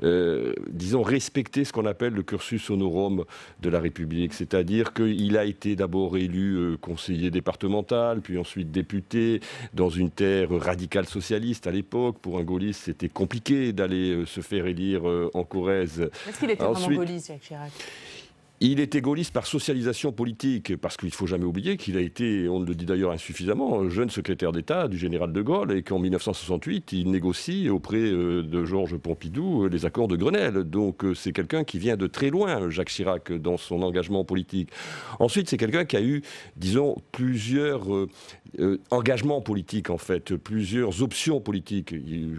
disons, respecté ce qu'on appelle le cursus honorum de la République. C'est-à-dire qu'il a été d'abord élu conseiller départemental, puis ensuite député dans une terre radicale socialiste à l'époque. Pour un gaulliste, c'était compliqué d'aller se faire élire en Corrèze. Est-ce qu'il était vraiment gaulliste, Jacques Chirac? Il était gaulliste par socialisation politique, parce qu'il ne faut jamais oublier qu'il a été, on le dit d'ailleurs insuffisamment, jeune secrétaire d'État du général de Gaulle, et qu'en 1968, il négocie auprès de Georges Pompidou les accords de Grenelle. Donc c'est quelqu'un qui vient de très loin, Jacques Chirac, dans son engagement politique. Ensuite, c'est quelqu'un qui a eu, disons, plusieurs engagements politiques, en fait, plusieurs options politiques.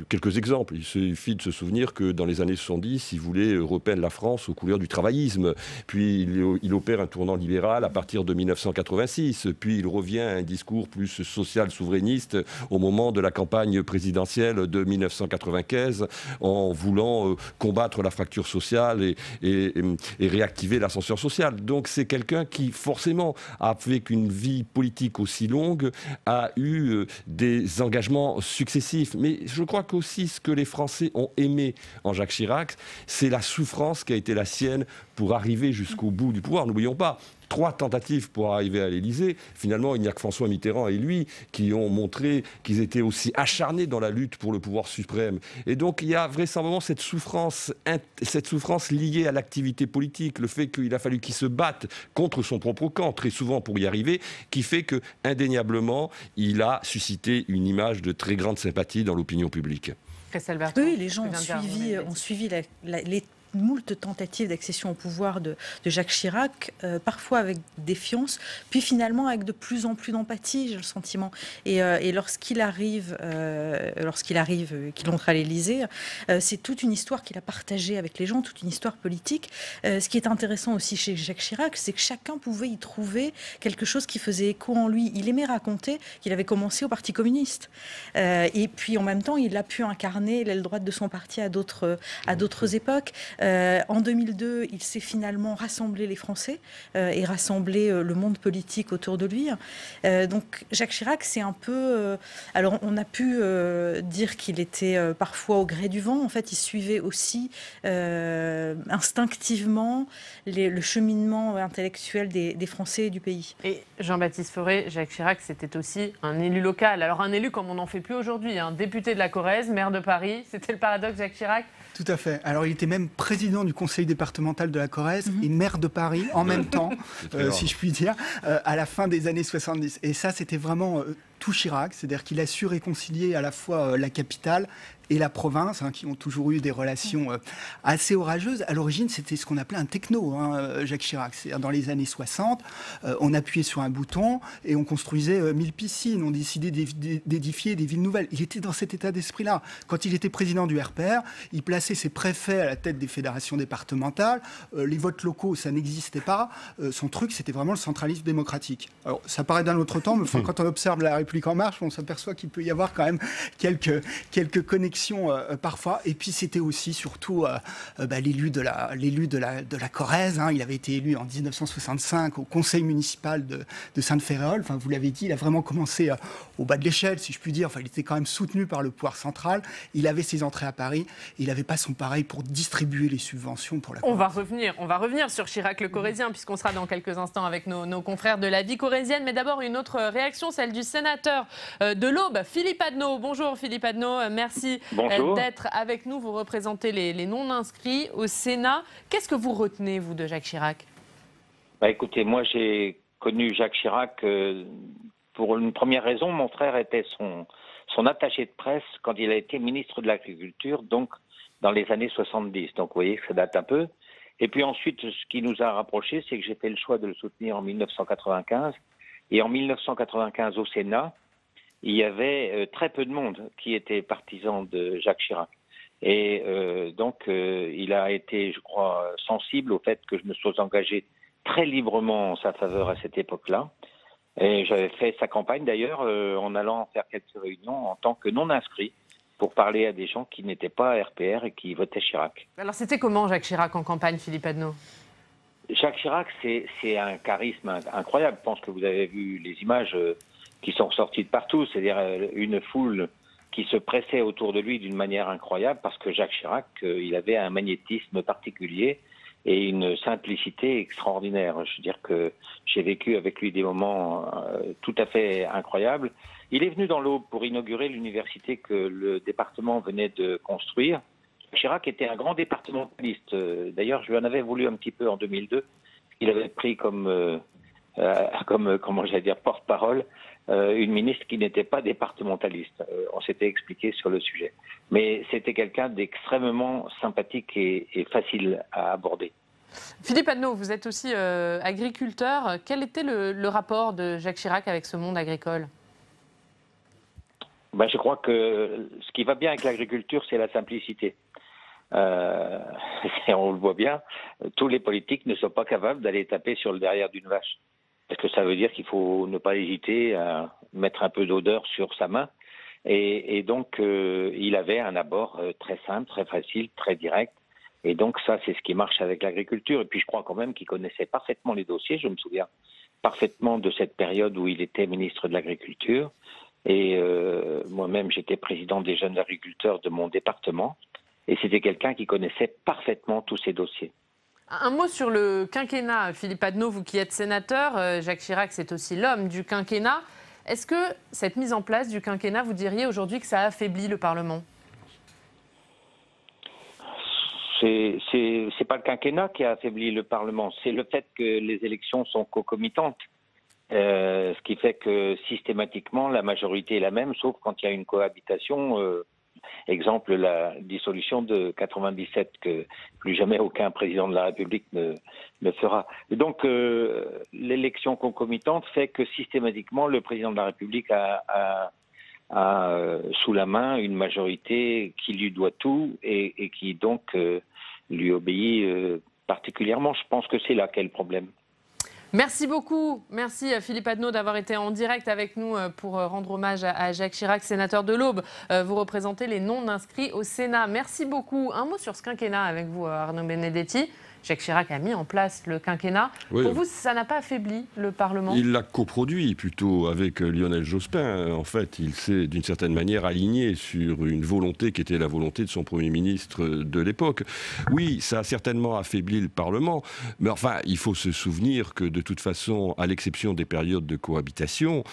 Quelques exemples. Il suffit de se souvenir que dans les années 70, il voulait repeindre la France aux couleurs du travaillisme. Puis puis il opère un tournant libéral à partir de 1986, puis il revient à un discours plus social souverainiste au moment de la campagne présidentielle de 1995, en voulant combattre la fracture sociale et réactiver l'ascenseur social. Donc c'est quelqu'un qui forcément, avec une vie politique aussi longue, a eu des engagements successifs. Mais je crois qu'aussi ce que les Français ont aimé en Jacques Chirac, c'est la souffrance qui a été la sienne pour arriver jusqu'au bout du pouvoir. N'oublions pas, 3 tentatives pour arriver à l'Élysée. Finalement, il n'y a que François Mitterrand et lui qui ont montré qu'ils étaient aussi acharnés dans la lutte pour le pouvoir suprême. Et donc, il y a vraisemblablement cette souffrance liée à l'activité politique, le fait qu'il a fallu qu'il se batte contre son propre camp, très souvent pour y arriver, qui fait que, indéniablement, il a suscité une image de très grande sympathie dans l'opinion publique. Oui, les gens ont suivi les moult tentatives d'accession au pouvoir de Jacques Chirac, parfois avec défiance, puis finalement avec de plus en plus d'empathie, j'ai le sentiment. Et lorsqu'il arrive, qu'il entre à l'Élysée, c'est toute une histoire qu'il a partagée avec les gens, toute une histoire politique. Ce qui est intéressant aussi chez Jacques Chirac, c'est que chacun pouvait y trouver quelque chose qui faisait écho en lui. Il aimait raconter qu'il avait commencé au Parti communiste. Et puis en même temps, il a pu incarner l'aile droite de son parti à d'autres époques. En 2002, il s'est finalement rassemblé les Français et rassemblé le monde politique autour de lui. Donc Jacques Chirac, c'est un peu... alors on a pu dire qu'il était parfois au gré du vent. En fait, il suivait aussi instinctivement le cheminement intellectuel des Français et du pays. Et Jean-Baptiste Fauré, Jacques Chirac, c'était aussi un élu local. Alors un élu comme on n'en fait plus aujourd'hui, un député de la Corrèze, maire de Paris. C'était le paradoxe, Jacques Chirac? Tout à fait. Alors, il était même président du conseil départemental de la Corrèze et maire de Paris en même temps, si je puis dire, à la fin des années 70. Et ça, c'était vraiment tout Chirac, c'est-à-dire qu'il a su réconcilier à la fois la capitale et la province, qui ont toujours eu des relations assez orageuses. À l'origine, c'était ce qu'on appelait un techno, Jacques Chirac. C'est-à-dire dans les années 60, on appuyait sur un bouton et on construisait 1000 piscines, on décidait d'édifier des villes nouvelles. Il était dans cet état d'esprit-là. Quand il était président du RPR, il plaçait ses préfets à la tête des fédérations départementales. Les votes locaux, ça n'existait pas. Son truc, c'était vraiment le centralisme démocratique. Alors, ça paraît d'un autre temps, mais quand on observe la République en marche, on s'aperçoit qu'il peut y avoir quand même quelques connexions parfois. Et puis c'était aussi surtout l'élu de la Corrèze. Il avait été élu en 1965 au conseil municipal de Sainte-Féréole. Enfin, vous l'avez dit, il a vraiment commencé au bas de l'échelle, si je puis dire. Enfin, il était quand même soutenu par le pouvoir central. Il avait ses entrées à Paris. Il n'avait pas son pareil pour distribuer les subventions pour la Corrèze. On va revenir sur Chirac le Corrézien, puisqu'on sera dans quelques instants avec nos confrères de la vie corrézienne. Mais d'abord, une autre réaction, celle du sénateur de l'Aube, Philippe Adnot. Bonjour Philippe Adnot, merci d'être avec nous. Vous représentez les non-inscrits au Sénat. Qu'est-ce que vous retenez, vous, de Jacques Chirac? Écoutez, moi j'ai connu Jacques Chirac pour une première raison. Mon frère était son attaché de presse quand il a été ministre de l'Agriculture, donc dans les années 70. Donc vous voyez que ça date un peu. Et puis ensuite, ce qui nous a rapprochés, c'est que j'ai fait le choix de le soutenir en 1995. Et en 1995, au Sénat, il y avait très peu de monde qui était partisan de Jacques Chirac. Et donc, il a été, je crois, sensible au fait que je me sois engagé très librement en sa faveur à cette époque-là. Et j'avais fait sa campagne, d'ailleurs, en allant faire quelques réunions en tant que non-inscrit pour parler à des gens qui n'étaient pas RPR et qui votaient Chirac. Alors, c'était comment Jacques Chirac en campagne, Philippe Adnot? Jacques Chirac, c'est un charisme incroyable. Je pense que vous avez vu les images qui sont sorties de partout, c'est-à-dire une foule qui se pressait autour de lui d'une manière incroyable parce que Jacques Chirac, il avait un magnétisme particulier et une simplicité extraordinaire. Je veux dire que j'ai vécu avec lui des moments tout à fait incroyables. Il est venu dans l'Aube pour inaugurer l'université que le département venait de construire. Chirac était un grand départementaliste. D'ailleurs, je lui en avais voulu un petit peu en 2002. Il avait pris comme comment j'allais dire, porte-parole une ministre qui n'était pas départementaliste. On s'était expliqué sur le sujet. Mais c'était quelqu'un d'extrêmement sympathique et facile à aborder. Philippe Adnot, vous êtes aussi agriculteur. Quel était le rapport de Jacques Chirac avec ce monde agricole? Je crois que ce qui va bien avec l'agriculture, c'est la simplicité. on le voit bien, tous les politiques ne sont pas capables d'aller taper sur le derrière d'une vache. Parce que ça veut dire qu'il faut ne pas hésiter à mettre un peu d'odeur sur sa main. Et donc, il avait un abord très simple, très facile, très direct. Et donc, ça, c'est ce qui marche avec l'agriculture. Et puis, je crois quand même qu'il connaissait parfaitement les dossiers. Je me souviens parfaitement de cette période où il était ministre de l'Agriculture. Et moi-même, j'étais président des jeunes agriculteurs de mon département. Et c'était quelqu'un qui connaissait parfaitement tous ces dossiers. Un mot sur le quinquennat. Philippe Adnot, vous qui êtes sénateur, Jacques Chirac, c'est aussi l'homme du quinquennat. Est-ce que cette mise en place du quinquennat, vous diriez aujourd'hui que ça affaiblit le Parlement ? C'est pas le quinquennat qui a affaibli le Parlement, c'est le fait que les élections sont concomitantes. Ce qui fait que systématiquement, la majorité est la même, sauf quand il y a une cohabitation. Exemple, la dissolution de 97, que plus jamais aucun président de la République ne fera. Et donc, l'élection concomitante fait que systématiquement, le président de la République a sous la main une majorité qui lui doit tout et qui donc lui obéit particulièrement. Je pense que c'est là qu'est le problème. Merci beaucoup. Merci Philippe Adnot d'avoir été en direct avec nous pour rendre hommage à Jacques Chirac, sénateur de l'Aube. Vous représentez les non-inscrits au Sénat. Merci beaucoup. Un mot sur ce quinquennat avec vous, Arnaud Benedetti. Jacques Chirac a mis en place le quinquennat. Oui. Pour vous, ça n'a pas affaibli le Parlement ? Il l'a coproduit plutôt avec Lionel Jospin. En fait, il s'est d'une certaine manière aligné sur une volonté qui était la volonté de son Premier ministre de l'époque. Oui, ça a certainement affaibli le Parlement, mais enfin, il faut se souvenir que de toute façon, à l'exception des périodes de cohabitation,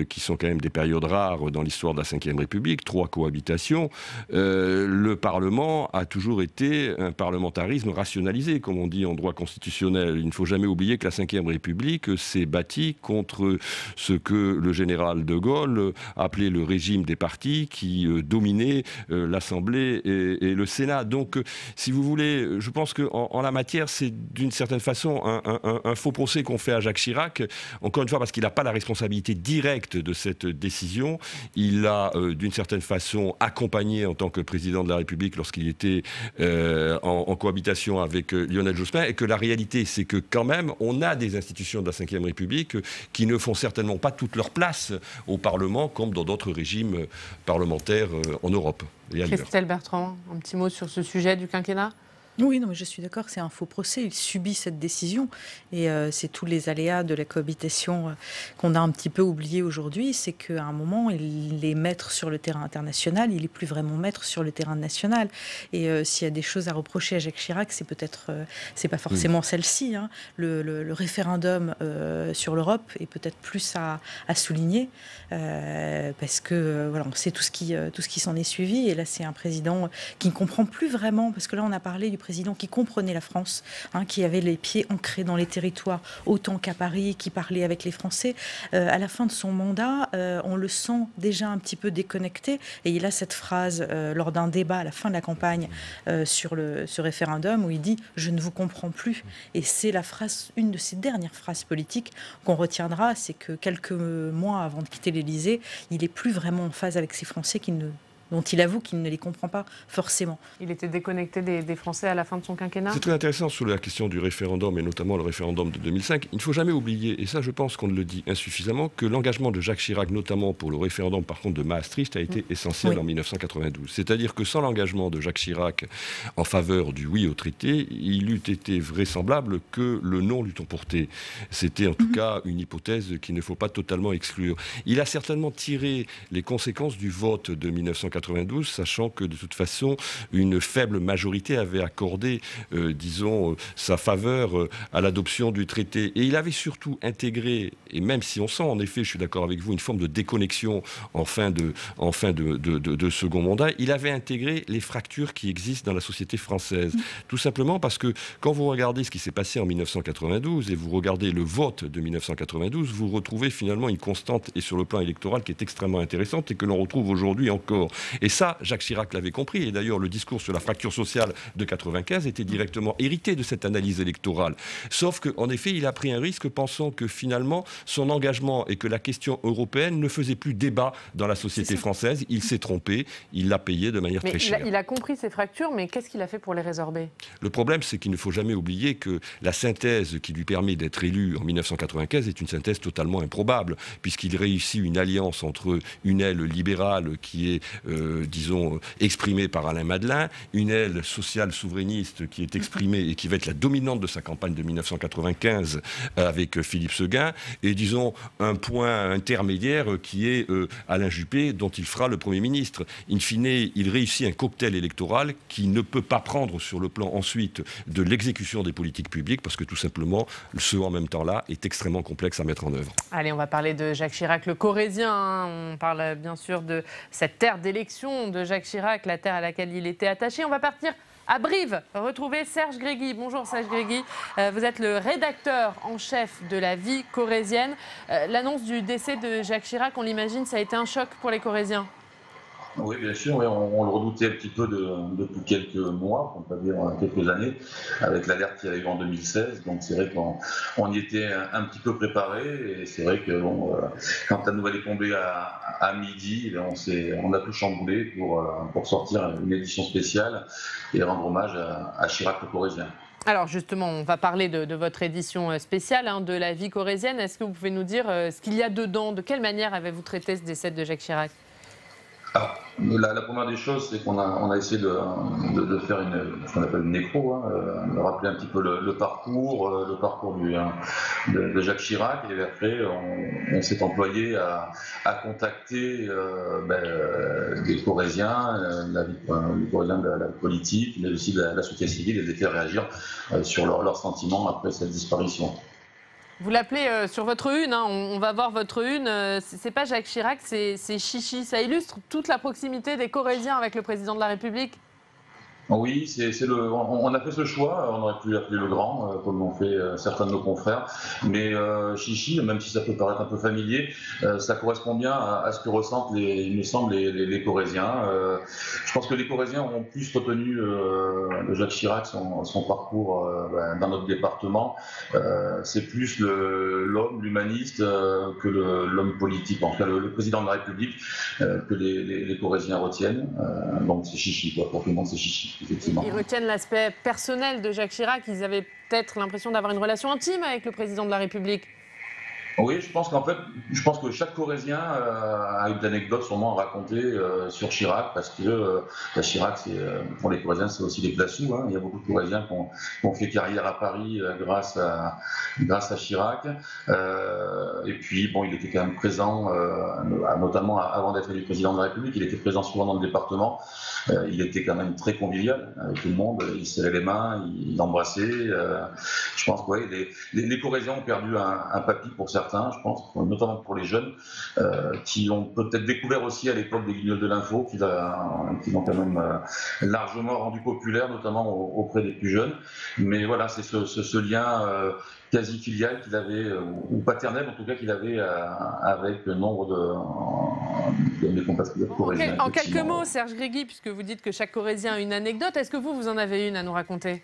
qui sont quand même des périodes rares dans l'histoire de la Ve République, 3 cohabitations, le Parlement a toujours été un parlementarisme rationalisé, comme on dit en droit constitutionnel. Il ne faut jamais oublier que la Ve République s'est bâtie contre ce que le général de Gaulle appelait le régime des partis qui dominait l'Assemblée et le Sénat. Donc, si vous voulez, je pense qu'en la matière, c'est d'une certaine façon un faux procès qu'on fait à Jacques Chirac. Encore une fois, parce qu'il n'a pas la responsabilité directe de cette décision. Il l'a, d'une certaine façon, accompagné en tant que président de la République lorsqu'il était en cohabitation avec Lionel Jospin, et que la réalité, c'est que quand même, on a des institutions de la Ve République qui ne font certainement pas toute leur place au Parlement, comme dans d'autres régimes parlementaires en Europe et ailleurs. Christelle Bertrand, un petit mot sur ce sujet du quinquennat ? Oui, non, mais je suis d'accord, c'est un faux procès. Il subit cette décision et c'est tous les aléas de la cohabitation qu'on a un petit peu oublié aujourd'hui. C'est qu'à un moment, il est maître sur le terrain international, il n'est plus vraiment maître sur le terrain national. Et s'il y a des choses à reprocher à Jacques Chirac, c'est peut-être, c'est pas forcément celle-ci. Hein. Le référendum sur l'Europe est peut-être plus à souligner parce que voilà, on sait tout ce qui s'en est suivi. Et là, c'est un président qui ne comprend plus vraiment, parce que là, on a parlé du président qui comprenait la France, hein, qui avait les pieds ancrés dans les territoires autant qu'à Paris, qui parlait avec les Français. À la fin de son mandat, on le sent déjà un petit peu déconnecté. Et il a cette phrase lors d'un débat à la fin de la campagne sur ce référendum où il dit « Je ne vous comprends plus ». Et c'est la phrase, une de ses dernières phrases politiques qu'on retiendra, c'est que quelques mois avant de quitter l'Élysée, il n'est plus vraiment en phase avec ces Français dont il avoue qu'il ne les comprend pas forcément. Il était déconnecté des Français à la fin de son quinquennat ? C'est très intéressant sur la question du référendum, et notamment le référendum de 2005. Il ne faut jamais oublier, et ça je pense qu'on le dit insuffisamment, que l'engagement de Jacques Chirac, notamment pour le référendum par contre de Maastricht, a été essentiel en 1992. C'est-à-dire que sans l'engagement de Jacques Chirac en faveur du oui au traité, il eût été vraisemblable que le non l'eût emporté. C'était en tout cas une hypothèse qu'il ne faut pas totalement exclure. Il a certainement tiré les conséquences du vote de 1992, sachant que de toute façon une faible majorité avait accordé sa faveur à l'adoption du traité, et il avait surtout intégré, et même si on sent en effet, je suis d'accord avec vous, une forme de déconnexion en fin de second mandat, il avait intégré les fractures qui existent dans la société française, tout simplement parce que quand vous regardez ce qui s'est passé en 1992 et vous regardez le vote de 1992, vous retrouvez finalement une constante, et sur le plan électoral, qui est extrêmement intéressante et que l'on retrouve aujourd'hui encore. Et ça, Jacques Chirac l'avait compris. Et d'ailleurs, le discours sur la fracture sociale de 95 était directement hérité de cette analyse électorale. Sauf qu'en effet, il a pris un risque pensant que finalement, son engagement et que la question européenne ne faisait plus débat dans la société française. Il s'est trompé, il l'a payé de manière très chère. Il a compris ces fractures, mais qu'est-ce qu'il a fait pour les résorber? Le problème, c'est qu'il ne faut jamais oublier que la synthèse qui lui permet d'être élu en 1995 est une synthèse totalement improbable, puisqu'il réussit une alliance entre une aile libérale qui est, disons, exprimée par Alain Madelin, une aile sociale souverainiste qui est exprimée et qui va être la dominante de sa campagne de 1995 avec Philippe Séguin, et disons un point intermédiaire qui est Alain Juppé, dont il fera le Premier ministre. In fine, il réussit un cocktail électoral qui ne peut pas prendre sur le plan ensuite de l'exécution des politiques publiques, parce que tout simplement, ce en même temps-là est extrêmement complexe à mettre en œuvre. Allez, on va parler de Jacques Chirac, le Corrézien. On parle bien sûr de cette terre d'élection de Jacques Chirac, la terre à laquelle il était attaché. On va partir à Brive, retrouver Serge Gréguy. Bonjour Serge Gréguy, vous êtes le rédacteur en chef de La Vie corrézienne. L'annonce du décès de Jacques Chirac, on l'imagine, ça a été un choc pour les Corréziens. Oui, bien sûr, oui, on le redoutait un petit peu depuis quelques mois, pour ne pas dire quelques années, avec l'alerte qu'il y a eu en 2016. Donc c'est vrai qu'on y était un petit peu préparé, et c'est vrai que bon, quand la nouvelle est tombée à midi, on a tout chamboulé pour sortir une édition spéciale et rendre hommage à Chirac le Corrézien. Alors justement, on va parler de votre édition spéciale de La Vie corrézienne. Est-ce que vous pouvez nous dire ce qu'il y a dedans? De quelle manière avez-vous traité ce décès de Jacques Chirac? Alors, la première des choses, c'est qu'on a essayé de faire ce qu'on appelle une nécro, de rappeler un petit peu le parcours de Jacques Chirac, et après on s'est employé à contacter des Corréziens, les Corréziens de la politique, mais aussi de la société civile, et de les faire réagir sur leurs sentiments après cette disparition. Vous l'appelez sur votre une, on va voir votre une, c'est pas Jacques Chirac, c'est Chichi. Ça illustre toute la proximité des Corréziens avec le président de la République. Oui, on a fait ce choix, on aurait pu l'appeler le grand, comme l'ont fait certains de nos confrères, mais Chichi, même si ça peut paraître un peu familier, ça correspond bien à ce que ressentent, il me semble, les Corréziens. Je pense que les Corréziens ont plus retenu de Jacques Chirac, son parcours dans notre département. C'est plus l'homme, l'humaniste, que l'homme politique, en tout cas le président de la République, que les Corréziens retiennent. Donc c'est Chichi, quoi, pour tout le monde c'est Chichi. Ils retiennent l'aspect personnel de Jacques Chirac. Ils avaient peut-être l'impression d'avoir une relation intime avec le président de la République. Oui, je pense que chaque Corrézien a une anecdote sûrement à raconter sur Chirac, parce que Chirac, pour les Corréziens, c'est aussi des plaçous. Il y a beaucoup de Corréziens qui ont fait carrière à Paris grâce à Chirac. Et puis, bon, il était quand même présent, notamment avant d'être élu président de la République, il était présent souvent dans le département. Il était quand même très convivial avec tout le monde. Il serrait les mains, il embrassait. Je pense que les Corréziens ont perdu un papy pour certains. Je pense, notamment pour les jeunes, qui ont peut-être découvert aussi à l'époque des Guignols de l'info, qui l'ont quand même largement rendu populaire, notamment auprès des plus jeunes. Mais voilà, c'est ce lien quasi filial qu'il avait, ou paternel en tout cas, qu'il avait avec nombre de mes compatriotes corréziens. En quelques mots, Serge Gréguy, puisque vous dites que chaque Corrézien a une anecdote, est-ce que vous en avez une à nous raconter?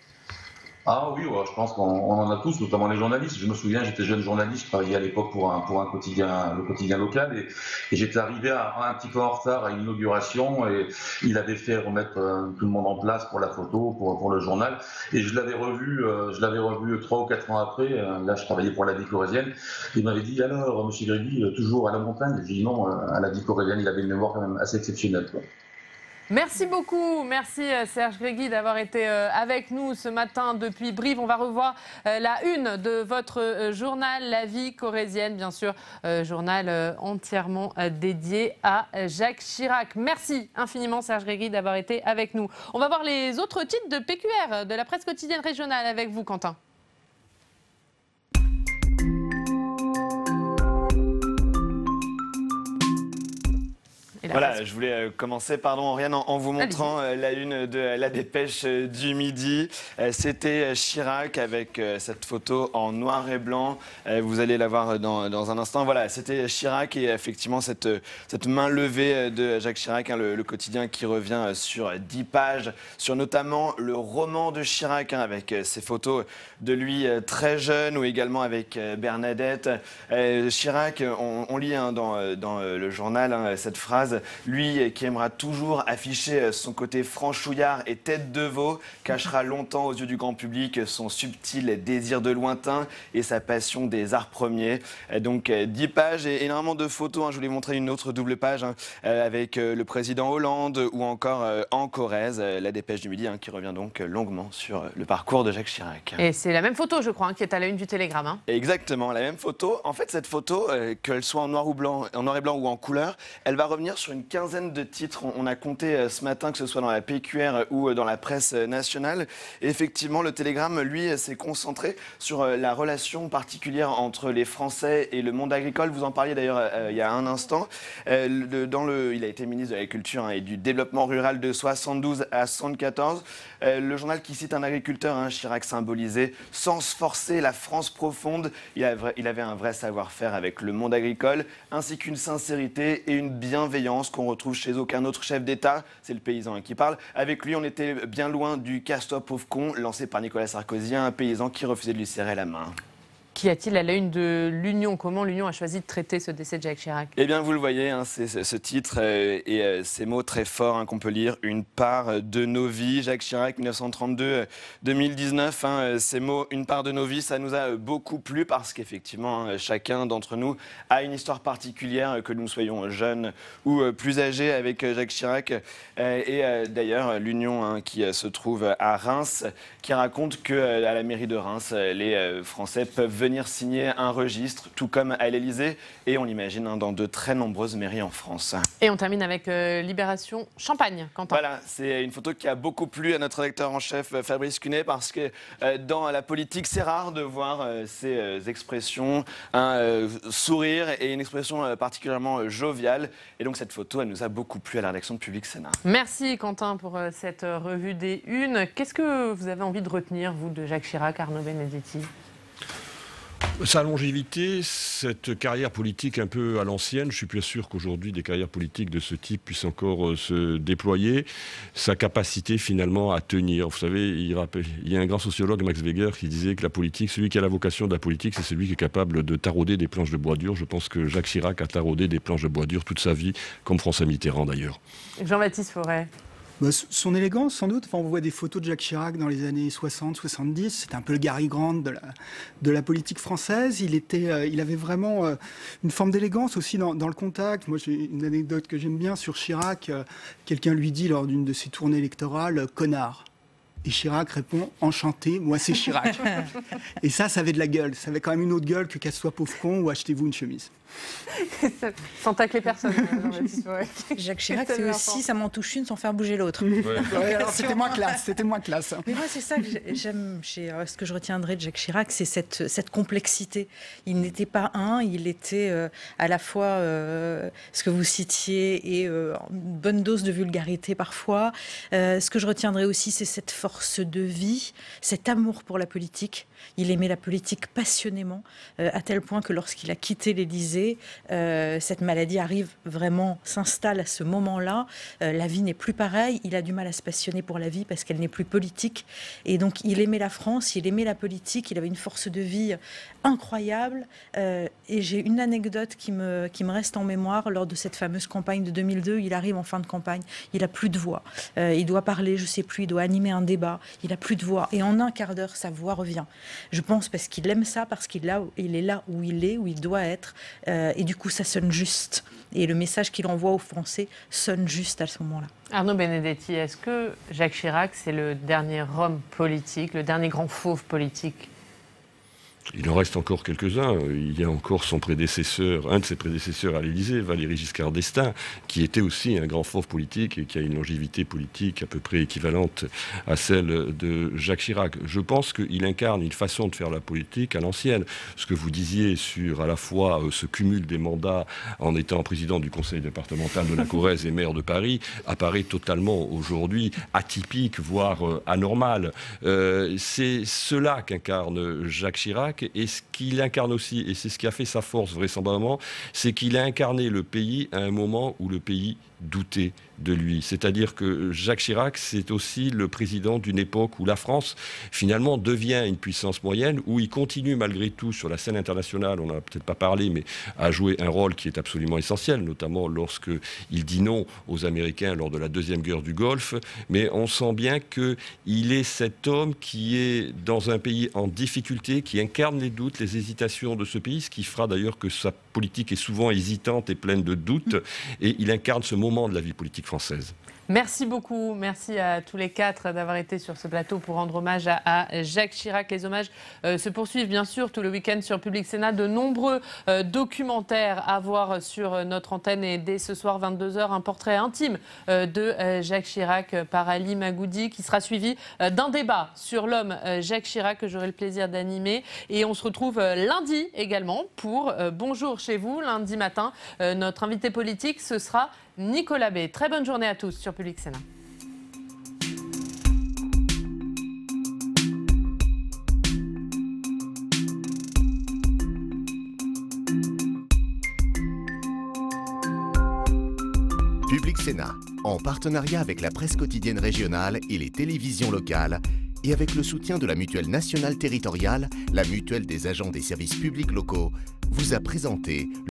Ah oui, je pense qu'on en a tous, notamment les journalistes. Je me souviens, j'étais jeune journaliste, je travaillais à l'époque pour un quotidien, le quotidien local, et j'étais arrivé un petit peu en retard à une inauguration, et il avait fait remettre tout le monde en place pour la photo, pour le journal, et je l'avais revu 3 ou 4 ans après. Là, je travaillais pour La Vie corrézienne. Il m'avait dit: alors, monsieur Gréguy, toujours à la montagne? J'ai dit non, à La Vie corrézienne. Il avait une mémoire quand même assez exceptionnelle, quoi. Merci beaucoup, merci Serge Gréguy d'avoir été avec nous ce matin depuis Brive. On va revoir la une de votre journal La Vie corrézienne, bien sûr, journal entièrement dédié à Jacques Chirac. Merci infiniment Serge Gréguy d'avoir été avec nous. On va voir les autres titres de PQR, de la presse quotidienne régionale, avec vous Quentin. Voilà, je voulais commencer, Oriane, en vous montrant la une de la Dépêche du Midi. C'était Chirac avec cette photo en noir et blanc. Vous allez la voir dans un instant. Voilà, c'était Chirac et effectivement cette main levée de Jacques Chirac, le quotidien qui revient sur 10 pages, sur notamment le roman de Chirac, avec ces photos de lui très jeune ou également avec Bernadette. Chirac, on lit dans le journal cette phrase, lui qui aimera toujours afficher son côté franchouillard et tête de veau, cachera longtemps aux yeux du grand public son subtil désir de lointain et sa passion des arts premiers. Donc 10 pages et énormément de photos. Je voulais montrer une autre double page avec le président Hollande ou encore en Corrèze, la Dépêche du Midi qui revient donc longuement sur le parcours de Jacques Chirac. Et c'est la même photo, je crois, qui est à la une du Télégramme. Exactement, la même photo. En fait, cette photo, qu'elle soit en noir et blanc ou en couleur, elle va revenir sur une quinzaine de titres. On a compté ce matin, que ce soit dans la PQR ou dans la presse nationale. Et effectivement, le Télégramme, lui, s'est concentré sur la relation particulière entre les Français et le monde agricole. Vous en parliez d'ailleurs il y a un instant. Il a été ministre de l'Agriculture et du Développement rural de 72 à 74. Le journal qui cite un agriculteur, Chirac symbolisait sans se forcer la France profonde. Il avait un vrai savoir-faire avec le monde agricole, ainsi qu'une sincérité et une bienveillance qu'on retrouve chez aucun autre chef d'État. C'est le paysan qui parle. Avec lui, on était bien loin du casse-toi pauvre con lancé par Nicolas Sarkozy, un paysan qui refusait de lui serrer la main. Qu'y a-t-il à la une de l'Union? Comment l'Union a choisi de traiter ce décès de Jacques Chirac? Eh bien, vous le voyez, c'est ce titre et ces mots très forts qu'on peut lire. Une part de nos vies. Jacques Chirac, 1932-2019. Ces mots, une part de nos vies, ça nous a beaucoup plu parce qu'effectivement, chacun d'entre nous a une histoire particulière, que nous soyons jeunes ou plus âgés avec Jacques Chirac. Et d'ailleurs, l'Union qui se trouve à Reims, qui raconte qu'à la mairie de Reims, les Français peuvent venir signer un registre, tout comme à l'Élysée, et on l'imagine dans de très nombreuses mairies en France. Et on termine avec Libération Champagne, Quentin. Voilà, c'est une photo qui a beaucoup plu à notre rédacteur en chef Fabrice Cunet, parce que dans la politique, c'est rare de voir ces expressions, un sourire et une expression particulièrement joviale. Et donc cette photo, elle nous a beaucoup plu à la rédaction de Public Sénat. Merci Quentin pour cette revue des Unes. Qu'est-ce que vous avez envie de retenir, vous, de Jacques Chirac, Arnaud Benedetti ? Sa longévité, cette carrière politique un peu à l'ancienne, je suis plus sûr qu'aujourd'hui des carrières politiques de ce type puissent encore se déployer. Sa capacité finalement à tenir. Vous savez, il y a un grand sociologue, Max Weger, qui disait que la politique, celui qui a la vocation de la politique, c'est celui qui est capable de tarauder des planches de bois dur. Je pense que Jacques Chirac a taraudé des planches de bois dur toute sa vie, comme François Mitterrand d'ailleurs. Jean-Baptiste Forêt. Son élégance, sans doute. Enfin, on voit des photos de Jacques Chirac dans les années 60-70. C'était un peu le Gary Grant de la politique française. Il avait vraiment une forme d'élégance aussi dans le contact. Moi, j'ai une anecdote que j'aime bien sur Chirac. Quelqu'un lui dit lors d'une de ses tournées électorales « connard ». Et Chirac répond « enchanté, moi c'est Chirac ». Et ça avait de la gueule. Ça avait quand même une autre gueule que « casse-toi pauvre con » ou « achetez-vous une chemise ». Sans tacler personne. Jacques Chirac, c'est aussi ça m'en touche une sans faire bouger l'autre. C'était moins classe. Mais moi, c'est ça que j'aime chez ce que je retiendrai de Jacques Chirac, c'est cette complexité. Il n'était pas il était à la fois ce que vous citiez et une bonne dose de vulgarité parfois. Ce que je retiendrai aussi, c'est cette force de vie, cet amour pour la politique. Il aimait la politique passionnément, à tel point que lorsqu'il a quitté l'Élysée, cette maladie s'installe à ce moment-là. La vie n'est plus pareille. Il a du mal à se passionner pour la vie parce qu'elle n'est plus politique. Et donc, il aimait la France, il aimait la politique. Il avait une force de vie incroyable. Et j'ai une anecdote qui me reste en mémoire. Lors de cette fameuse campagne de 2002, il arrive en fin de campagne. Il n'a plus de voix. Il doit parler, je ne sais plus, il doit animer un débat. Il n'a plus de voix. Et en un quart d'heure, sa voix revient. Je pense parce qu'il aime ça, parce qu'il est là où il est, où il doit être. Et du coup, ça sonne juste. Et le message qu'il envoie aux Français sonne juste à ce moment-là. Arnaud Benedetti, est-ce que Jacques Chirac, c'est le dernier homme politique, le dernier grand fauve politique ? Il en reste encore quelques-uns. Il y a encore son prédécesseur, un de ses prédécesseurs à l'Élysée, Valéry Giscard d'Estaing, qui était aussi un grand fauve politique et qui a une longévité politique à peu près équivalente à celle de Jacques Chirac. Je pense qu'il incarne une façon de faire la politique à l'ancienne. Ce que vous disiez sur à la fois ce cumul des mandats en étant président du conseil départemental de la Corrèze et maire de Paris apparaît totalement aujourd'hui atypique, voire anormal. C'est cela qu'incarne Jacques Chirac. Et ce qu'il incarne aussi, et c'est ce qui a fait sa force vraisemblablement, c'est qu'il a incarné le pays à un moment où le pays douter de lui. C'est-à-dire que Jacques Chirac, c'est aussi le président d'une époque où la France, finalement, devient une puissance moyenne, où il continue malgré tout sur la scène internationale, on n'en a peut-être pas parlé, mais à jouer un rôle qui est absolument essentiel, notamment lorsqu'il dit non aux Américains lors de la Deuxième Guerre du Golfe. Mais on sent bien qu'il est cet homme qui est dans un pays en difficulté, qui incarne les doutes, les hésitations de ce pays, ce qui fera d'ailleurs que sa politique est souvent hésitante et pleine de doutes, et il incarne ce moment de la vie politique française. Merci beaucoup. Merci à tous les quatre d'avoir été sur ce plateau pour rendre hommage à Jacques Chirac. Les hommages se poursuivent bien sûr tout le week-end sur Public Sénat. De nombreux documentaires à voir sur notre antenne et dès ce soir 22h, un portrait intime de Jacques Chirac par Ali Magoudi qui sera suivi d'un débat sur l'homme Jacques Chirac que j'aurai le plaisir d'animer. Et on se retrouve lundi également pour Bonjour chez vous. Lundi matin, notre invité politique, ce sera Nicolas Bay. Très bonne journée à tous sur Public Sénat. Public Sénat, en partenariat avec la presse quotidienne régionale et les télévisions locales, et avec le soutien de la Mutuelle nationale territoriale, la mutuelle des agents des services publics locaux, vous a présenté